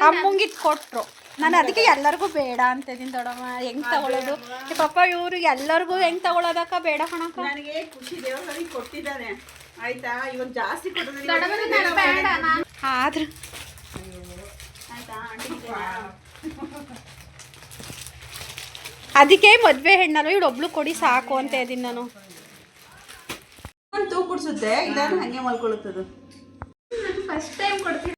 ಅಮ್ಮಂಗೆ ಇದು ಕೊಟ್ರು ನಾನು ಅದಕ್ಕೆ ಎಲ್ಲರಿಗೂ ಬೇಡ ಅಂತ ಇದೀನಿ ದೊಡ್ಡಮ್ಮ ಹೆಂಗ್ ತಗೊಳ್ಳೋದು ಪಾಪ ಇವ್ರು ಎಲ್ಲರಿಗೂ ಹೆಂಗ್ ತಗೊಳ್ಳೋದಕ್ಕ ಬೇಡ ಕಣಕ್ಕ ನನಗೆ ಖುಷಿ ದೇವರಿಗೆ ಕೊಟ್ಟಿದ್ದಾನೆ ಆಯ್ತಾ ಇವಾಗ ಜಾಸ್ತಿ ಕೊಡೋದು ಆದ್ರೂ ಆಯ್ತಾ ಅದಕ್ಕೆ ಮದುವೆ ಹೆಣ್ಣಲ್ವ ಇವಳು ಒಬ್ಳು ಕೊಡಿ ಸಾಕು ಅಂತ ಇದೀನಿ ನಾನು ತೂ ಕುಡ್ಸುತ್ತೆ ಇದಾದ್ರೆ ಹಂಗೆ ಮಲ್ಕೊಳ್ಳುತ್ತದು ಫಸ್ಟ್ ಟೈಮ್ ಕೊಡ್ತೀನಿ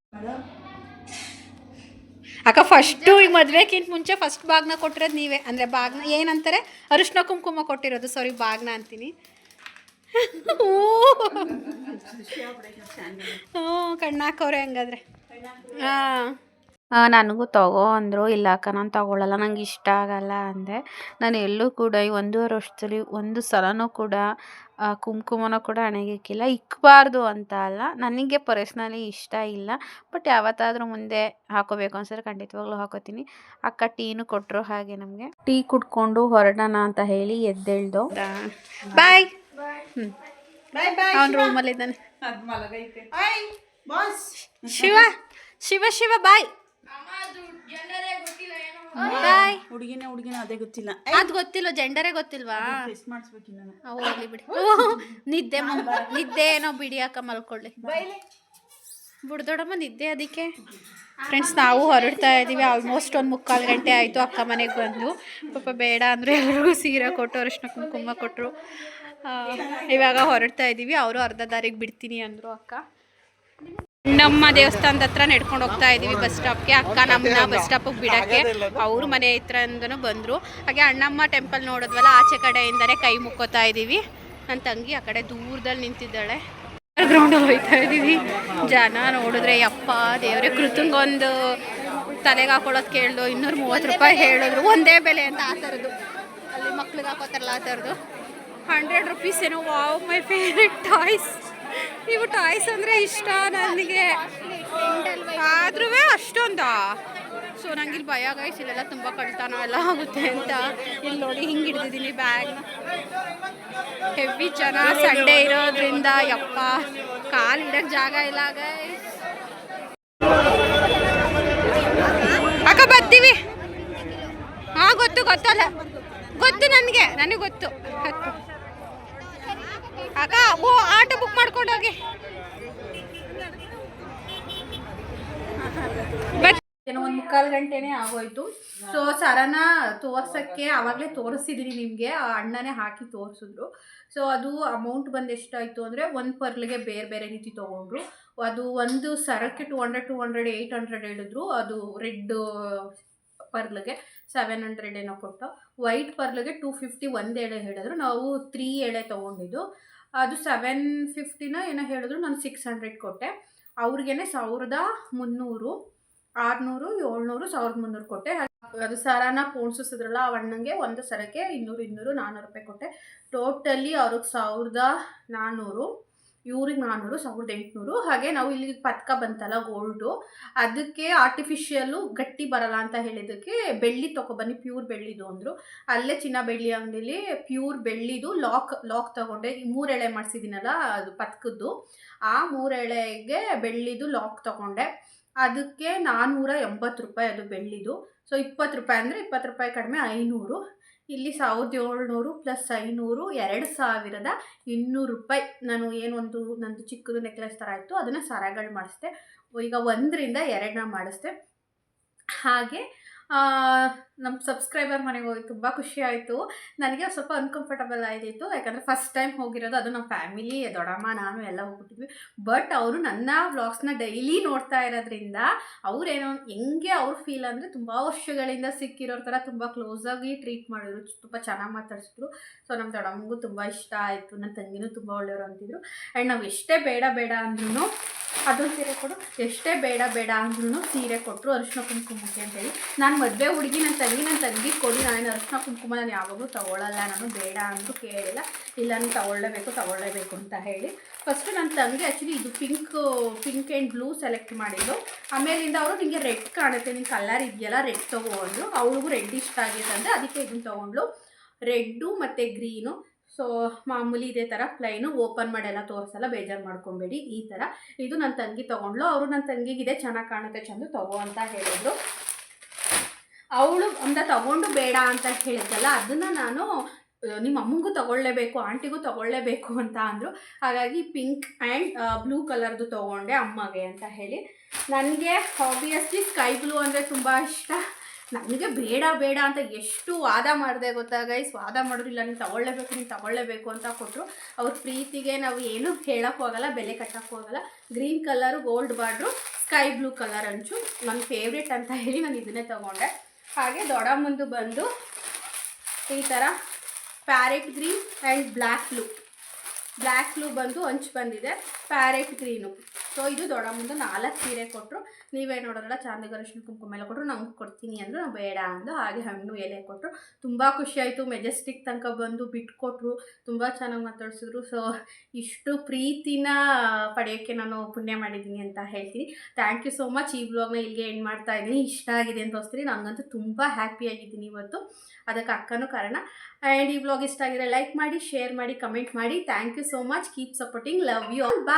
ಅಕ್ಕ ಫಸ್ಟು ಈಗ ಮದುವೆಗಿಂತ ಮುಂಚೆ ಫಸ್ಟ್ ಬಾಗ್ನ ಕೊಟ್ಟಿರೋದು ನೀವೇ ಅಂದರೆ ಬಾಗ್ನ ಏನಂತಾರೆ ಅರಿಶಿನ ಕುಂಕುಮ ಕೊಟ್ಟಿರೋದು ಸಾರಿ ಬಾಗ್ನ ಅಂತೀನಿ ಹ್ಞೂ ಕಣ್ಣಾಕವ್ರೆ ಹಂಗಾದ್ರೆ ಹಾಂ ನನಗೂ ತಗೋ ಅಂದರು ಇಲ್ಲ ಅಕ್ಕ ನಾನು ತಗೊಳ್ಳಲ್ಲ ನಂಗೆ ಇಷ್ಟ ಆಗಲ್ಲ ಅಂದೆ ನಾನು ಎಲ್ಲೂ ಕೂಡ ಈ 1.5 ವರ್ಷದಲ್ಲಿ ಒಂದು ಸಲನೂ ಕೂಡ ಕುಂಕುಮನ ಕೂಡ ಹಣೆಗೆ ಇಕ್ಕಿಲ್ಲ ಇಕ್ಕಬಾರ್ದು ಅಂತ ಅಲ್ಲ ನನಗೆ ಪರ್ಸ್ನಲಿ ಇಷ್ಟ ಇಲ್ಲ ಬಟ್ ಯಾವತ್ತಾದರೂ ಮುಂದೆ ಹಾಕೋಬೇಕು ಅನ್ಸಿದ್ರೆ ಖಂಡಿತವಾಗ್ಲೂ ಹಾಕೋತೀನಿ ಅಕ್ಕ ಟೀನು ಕೊಟ್ಟರು ಹಾಗೆ ನಮಗೆ ಟೀ ಕುಡ್ಕೊಂಡು ಹೊರಡೋಣ ಅಂತ ಹೇಳಿ ಎದ್ದೇಳ್ದು ಬಾಯ್ ಹ್ಞೂ ಬಾಯ್ ಬಾಯ್ ಅವ್ನ ರೂಮಲ್ಲಿದ್ದಾನೆ ಅದು ಮಲಗೈತೆ ಬಾಯ್ ಬಾಸ್ ಶಿವ ಶಿವ ಶಿವ ಬಾಯ್ ಬಾಯ್ ಹುಡುಗಿನ ಅದೇ ಗೊತ್ತಿಲ್ಲ ಅದು ಗೊತ್ತಿಲ್ಲ ಜೆಂಡರೇ ಗೊತ್ತಿಲ್ವಾ ಟೆಸ್ಟ್ ಮಾಡಿಸ್ಬೇಕು ನಾನು ಹೋಗ್ಲಿ ಬಿಡಿ ನಿದ್ದೆ ಏನೋ ಬಿಡಿ ಅಕ್ಕ ಮಲ್ಕೊಳ್ಳಿ ಬಿಡ್ದೊಡಮ್ಮ ನಿದ್ದೆ ಅದಕ್ಕೆ ಫ್ರೆಂಡ್ಸ್ ನಾವು ಹೊರಡ್ತಾ ಇದ್ದೀವಿ ಆಲ್ಮೋಸ್ಟ್ 1.25 ಗಂಟೆ ಆಯಿತು ಅಕ್ಕ ಮನೆಗೆ ಬಂದು ಪಾಪ ಬೇಡ ಅಂದರೆ ಎಲ್ಲರಿಗೂ ಸೀರೆ ಕೊಟ್ಟು ಅರಿಶಿನ ಕುಂಕುಮ ಕೊಟ್ಟರು ಇವಾಗ ಹೊರಡ್ತಾ ಇದ್ದೀವಿ ಅವರು ಅರ್ಧ ದಾರಿಗೆ ಬಿಡ್ತೀನಿ ಅಂದರು ಅಕ್ಕ ನಮ್ಮ ದೇವಸ್ಥಾನದ ಹತ್ರ ನಡ್ಕೊಂಡು ಹೋಗ್ತಾ ಇದ್ದೀವಿ ಬಸ್ ಸ್ಟಾಪ್ಗೆ ಅಕ್ಕ ನಮ್ಮನ್ನ ಬಸ್ ಸ್ಟಾಪಿಗೆ ಬಿಡೋಕ್ಕೆ ಅವ್ರ ಮನೆ ಹತ್ರದಿಂದನೂ ಬಂದರು ಹಾಗೆ ಅಣ್ಣಮ್ಮ ಟೆಂಪಲ್ ನೋಡಿದ್ವಲ್ಲ ಆಚೆ ಕಡೆಯಿಂದನೇ ಕೈ ಮುಕ್ಕೋತಾ ಇದ್ದೀವಿ ನನ್ನ ತಂಗಿ ಆ ಕಡೆ ದೂರದಲ್ಲಿ ನಿಂತಿದ್ದಾಳೆ ಗ್ರೌಂಡಲ್ಲಿ ಹೋಗ್ತಾ ಇದ್ದೀವಿ ಜನ ನೋಡಿದ್ರೆ ಯಪ್ಪ ದೇವ್ರೆ ಕೃತಂಗೊಂದು ತಲೆಗೆ ಹಾಕೊಳ್ಳೋದು ಕೇಳಿದ್ರು 230 ರೂಪಾಯಿ ಹೇಳಿದ್ರು ಒಂದೇ ಬೆಲೆ ಅಂತ ಆ ಥರದ್ದು ಅಲ್ಲಿ ಮಕ್ಳಿಗೆ ಹಾಕೋತಾರಲ್ಲ ಆ ಥರದ್ದು 100 ರೂಪೀಸ್ ಏನೋ ವಾವ್ ಮೈ ಫೇವ್ರೆಟ್ ಟಾಯ್ಸ್ ಇವು ಟಾಯ್ಸ್ ಅಂದರೆ ಇಷ್ಟ ನನಗೆ ಆದ್ರೂ ಅಷ್ಟೊಂದಾ ಸೊ ನಂಗೆ ಇಲ್ಲಿ ಭಯ ಗೈಸ್ ಇಲ್ಲೆಲ್ಲ ತುಂಬ ಕಳ್ತನ ಎಲ್ಲ ಆಗುತ್ತೆ ಅಂತ ಇಲ್ಲಿ ನೋಡಿ ಹಿಂಗೆ ಹಿಡ್ದಿದ್ದೀನಿ ಬ್ಯಾಗ್ನ ಹೆವಿ ಜನ ಸಂಡೇ ಇರೋದ್ರಿಂದ ಯಪ್ಪ ಕಾಲು ಇಡಕ್ಕೆ ಜಾಗ ಇಲ್ಲ ಗೈಸ್ ಅಕ್ಕ ಬರ್ತೀವಿ ಹಾಂ ಗೊತ್ತಲ್ಲ ಗೊತ್ತು ನನಗೆ ಗೊತ್ತು ಅಕ್ಕ ಓ ಆಟೋ ಬುಕ್ ಮಾಡ್ಕೊಂಡೋಗಿ ಏನೋ 1.25 ಗಂಟೆನೇ ಆಗೋಯ್ತು ಸೊ ಸರನ ತೋರ್ಸೋಕ್ಕೆ ಆವಾಗಲೇ ತೋರಿಸಿದ್ದೀನಿ ನಿಮಗೆ ಅಣ್ಣನೇ ಹಾಕಿ ತೋರಿಸಿದ್ರು ಸೊ ಅದು ಅಮೌಂಟ್ ಬಂದು ಎಷ್ಟಾಯಿತು ಅಂದರೆ ಒಂದು ಪರ್ಲಿಗೆ ಬೇರೆ ರೀತಿ ತೊಗೊಂಡ್ರು ಅದು ಒಂದು ಸರಕ್ಕೆ 200 800 ಹೇಳಿದ್ರು ಅದು ರೆಡ್ ಪರ್ಲ್ಗೆ 700 ಏನೋ ಕೊಟ್ಟು ವೈಟ್ ಪರ್ಲ್ಗೆ 250 ಒಂದು ಎಳೆ ಹೇಳಿದ್ರು ನಾವು 3 ಎಳೆ ತೊಗೊಂಡಿದ್ದು ಅದು 750ನ ಏನೋ ಹೇಳಿದ್ರು ನಾನು 600 ಕೊಟ್ಟೆ ಅವ್ರಿಗೇನೆ 1300 600 700 1300 ಕೊಟ್ಟೆ ಅದು ಸರನ ಪೋಣಿಸಿದ್ರಲ್ಲ ಆ ಅಣ್ಣಂಗೆ ಒಂದು ಸರಕ್ಕೆ 200 400 ರೂಪಾಯಿ ಕೊಟ್ಟೆ ಟೋಟಲಿ ಅವ್ರಿಗೆ 1400 ಇವ್ರಿಗೆ 400 1800 ಹಾಗೆ ನಾವು ಇಲ್ಲಿ ಪದಕ ಬಂತಲ್ಲ ಗೋಲ್ಡು ಅದಕ್ಕೆ ಆರ್ಟಿಫಿಷಿಯಲ್ಲು ಗಟ್ಟಿ ಬರಲ್ಲ ಅಂತ ಹೇಳಿದ್ದಕ್ಕೆ ಬೆಳ್ಳಿ ತೊಗೊಬನ್ನಿ ಪ್ಯೂರ್ ಬೆಳ್ಳಿದು ಅಂದರು ಅಲ್ಲೇ ಚಿನ್ನ ಬೆಳ್ಳಿ ಅಂಗಡಿಲಿ ಪ್ಯೂರ್ ಬೆಳ್ಳಿದು ಲಾಕ್ ತೊಗೊಂಡೆ 3 ಎಳೆ ಮಾಡಿಸಿದ್ದೀನಲ್ಲ ಅದು ಪದಕದ್ದು ಆ 3 ಎಳೆಗೆ ಬೆಳ್ಳಿದು ಲಾಕ್ ತೊಗೊಂಡೆ ಅದಕ್ಕೆ 480 ರೂಪಾಯಿ ಅದು ಬೆಳ್ಳಿದು ಸೊ 20 ರೂಪಾಯಿ ಅಂದರೆ 20 ರೂಪಾಯಿ ಕಡಿಮೆ 500 ಇಲ್ಲಿ 1700 ಪ್ಲಸ್ 500 2200 ರೂಪಾಯಿ ನಾನು ಏನೊಂದು ನಂದು ಚಿಕ್ಕದು ನೆಕ್ಲೆಸ್ ಥರ ಇತ್ತು ಅದನ್ನು ಸರಗಳು ಮಾಡಿಸ್ದೆ ಈಗ 1ರಿಂದ 2ನ ಮಾಡಿಸ್ದೆ ಹಾಗೆ ನಮ್ಮ ಸಬ್ಸ್ಕ್ರೈಬರ್ ಮನೆಗೆ ಹೋಗಿ ತುಂಬ ಖುಷಿ ಆಯಿತು. ನನಗೆ ಸ್ವಲ್ಪ ಅನ್ಕಂಫರ್ಟಬಲ್ ಆಯಿತು, ಯಾಕಂದರೆ ಫಸ್ಟ್ ಟೈಮ್ ಹೋಗಿರೋದು, ಅದು ನಮ್ಮ ಫ್ಯಾಮಿಲಿ ದೊಡ್ಡಮ್ಮ ನಾನು ಎಲ್ಲ ಹೋಗ್ಬಿಟ್ಟಿದ್ವಿ. ಬಟ್ ಅವರು ನನ್ನ ವ್ಲಾಗ್ಸ್ನ ಡೈಲಿ ನೋಡ್ತಾ ಇರೋದ್ರಿಂದ ಅವರೇನೋ ಹೆಂಗೆ ಅವ್ರ ಫೀಲ್ ಅಂದರೆ ತುಂಬ ವರ್ಷಗಳಿಂದ ಸಿಕ್ಕಿರೋರ ಥರ ತುಂಬ ಕ್ಲೋಸಾಗಿ ಟ್ರೀಟ್ ಮಾಡಿದ್ರು, ತುಂಬ ಚೆನ್ನಾಗಿ ಮಾತಾಡಿಸಿದ್ರು. ಸೊ ನಮ್ಮ ದೊಡ್ಡಮ್ಮಗೂ ತುಂಬ ಇಷ್ಟ ಆಯಿತು, ನನ್ನ ತಂಗಿನೂ ತುಂಬ ಒಳ್ಳೆಯವರು ಅಂತಿದ್ರು. ಆ್ಯಂಡ್ ನಾವು ಎಷ್ಟೇ ಬೇಡ ಬೇಡ ಅಂದ್ರೂ ಅದೊಂದು ಸೀರೆ ಕೊಡು, ಎಷ್ಟೇ ಬೇಡ ಬೇಡ ಅಂದ್ರೂ ಸೀರೆ ಕೊಟ್ಟರು ಅರಿಶಿನ ಕುಂಕುಮಕ್ಕೆ ಅಂತೇಳಿ. ನಾನು ಮದುವೆ ಹುಡುಗಿ, ನನ್ನ ತಂಗಿ ಕೊಡಿ, ನಾನು ಅರಿಶಿನ ಕುಂಕುಮ ನಾನು ಯಾವಾಗಲೂ ತೊಗೊಳ್ಳಲ್ಲ, ನಾನು ಬೇಡ ಅಂದರೂ ಕೇಳಿಲ್ಲ, ಇಲ್ಲ ನಾನು ತೊಗೊಳ್ಳೇಬೇಕು ಅಂತ ಹೇಳಿ ಫಸ್ಟು ನನ್ನ ತಂಗಿ ಆ್ಯಕ್ಚುಲಿ ಇದು ಪಿಂಕ್ ಆ್ಯಂಡ್ ಬ್ಲೂ ಸೆಲೆಕ್ಟ್ ಮಾಡಿದ್ದು. ಆಮೇಲಿಂದ ಅವರು ನಿಮಗೆ ರೆಡ್ ಕಾಣುತ್ತೆ, ನಿನ್ನ ಕಲರ್ ಇದೆಯಲ್ಲ ರೆಡ್ ತೊಗೊಂಡು, ಅವಳಿಗೂ ರೆಡ್ ಇಷ್ಟ ಆಗಿದೆ ಅಂದರೆ ಅದಕ್ಕೆ ಇದನ್ನು ತೊಗೊಂಡ್ಳು, ರೆಡ್ಡು ಮತ್ತು ಗ್ರೀನು. ಸೊ ಮಾಮೂಲಿ ಇದೇ ಥರ ಪ್ಲೈನು, ಓಪನ್ ಮಾಡೆಲ್ಲ ತೋರಿಸಲ್ಲ, ಬೇಜಾರು ಮಾಡ್ಕೊಬೇಡಿ. ಈ ಥರ ಇದು ನನ್ನ ತಂಗಿ ತೊಗೊಂಡ್ಳು. ಅವರು ನನ್ನ ತಂಗಿಗೆ ಇದೇ ಚೆನ್ನಾಗಿ ಕಾಣುತ್ತೆ ಚಂದು ತಗೋ ಅಂತ ಹೇಳಿದ್ರು. ಅವಳು ಅಂತ ತಗೊಂಡು ಬೇಡ ಅಂತ ಹೇಳಿದ್ದಲ್ಲ, ಅದನ್ನು ನಾನು ನಿಮ್ಮ ಅಮ್ಮಂಗೂ ತೊಗೊಳ್ಳೇಬೇಕು, ಆಂಟಿಗೂ ತೊಗೊಳ್ಳೇಬೇಕು ಅಂತ ಅಂದರು. ಹಾಗಾಗಿ ಪಿಂಕ್ ಆ್ಯಂಡ್ ಬ್ಲೂ ಕಲರ್ದು ತೊಗೊಂಡೆ ಅಮ್ಮಗೆ ಅಂತ ಹೇಳಿ. ನನಗೆ ಆಬ್ವಿಯಸ್ಲಿ ಸ್ಕೈ ಬ್ಲೂ ಅಂದರೆ ತುಂಬ ಇಷ್ಟ. ನನಗೆ ಬೇಡ ಬೇಡ ಅಂತ ಎಷ್ಟು ವಾದ ಮಾಡಿದೆ ಗೊತ್ತಾ ಗೈಸ್, ವಾದ ಮಾಡೋದಿಲ್ಲ, ನೀನು ತೊಗೊಳ್ಳೇಬೇಕು ಅಂತ ಕೊಟ್ಟರು. ಅವ್ರ ಪ್ರೀತಿಗೆ ನಾವು ಏನು ಹೇಳೋಕ್ಕೂ ಹೋಗಲ್ಲ, ಬೆಲೆ ಕಟ್ಟೋಕ್ಕೂ ಹೋಗಲ್ಲ. Green colour, gold border, sky blue colour ಅಂಚು ನನ್ನ ಫೇವ್ರೇಟ್ ಅಂತ ಹೇಳಿ ನಾನು ಇದನ್ನೇ ತೊಗೊಂಡೆ. ಹಾಗೆ ದೊಡ್ಡಮ್ಮಂದು ಬಂದು ಈ ಥರ parrot green and black blue ಬಂದು ಅಂಚು ಬಂದಿದೆ, ಪ್ಯಾರೆಟ್ ಗ್ರೀನು. ಸೊ ಇದು ದೊಡ್ಡಮ್ಮಂದು 4 ಸೀರೆ ಕೊಟ್ಟರು. ನೀವೇ ನೋಡೋರಲ್ಲ, ಚಾಂದಿಗೆ ಅರಿಶಿನ ಕುಂಕುಮ ಎಲ್ಲ ಕೊಟ್ಟರು, ನಮ್ಗೆ ಕೊಡ್ತೀನಿ ಅಂದರು, ನಾವು ಬೇಡ ಅಂದು. ಹಾಗೆ ಹಣ್ಣು ಎಲೆ ಕೊಟ್ಟರು, ತುಂಬ ಖುಷಿಯಾಯಿತು. ಮೆಜೆಸ್ಟಿಕ್ ತನಕ ಬಂದು ಬಿಟ್ಕೊಟ್ರು, ತುಂಬ ಚೆನ್ನಾಗಿ ಮಾತಾಡ್ಸಿದ್ರು. ಸೊ ಇಷ್ಟು ಪ್ರೀತಿನ ಪಡೆಯೋಕ್ಕೆ ನಾನು ಪುಣ್ಯ ಮಾಡಿದ್ದೀನಿ ಅಂತ ಹೇಳ್ತೀನಿ. Thank you so much. ಈ ವ್ಲಾಗ್ನ ಇಲ್ಲಿಗೆ ಎಂಡ್ ಮಾಡ್ತಾ ಇದ್ದೀನಿ. ಇಷ್ಟ ಆಗಿದೆ ಅಂತ ತೋರಿಸ್ತೀನಿ, ನನಗಂತೂ ತುಂಬ ಹ್ಯಾಪಿಯಾಗಿದ್ದೀನಿ ಇವತ್ತು, ಅದಕ್ಕೆ ಅಕ್ಕನೂ ಕಾರಣ. ಆ್ಯಂಡ್ ಈ ವ್ಲಾಗ್ ಇಷ್ಟ ಆಗಿದ್ರೆ ಲೈಕ್ ಮಾಡಿ, ಶೇರ್ ಮಾಡಿ, ಕಮೆಂಟ್ ಮಾಡಿ. Thank you so much. Keep supporting. Love you all. Bye.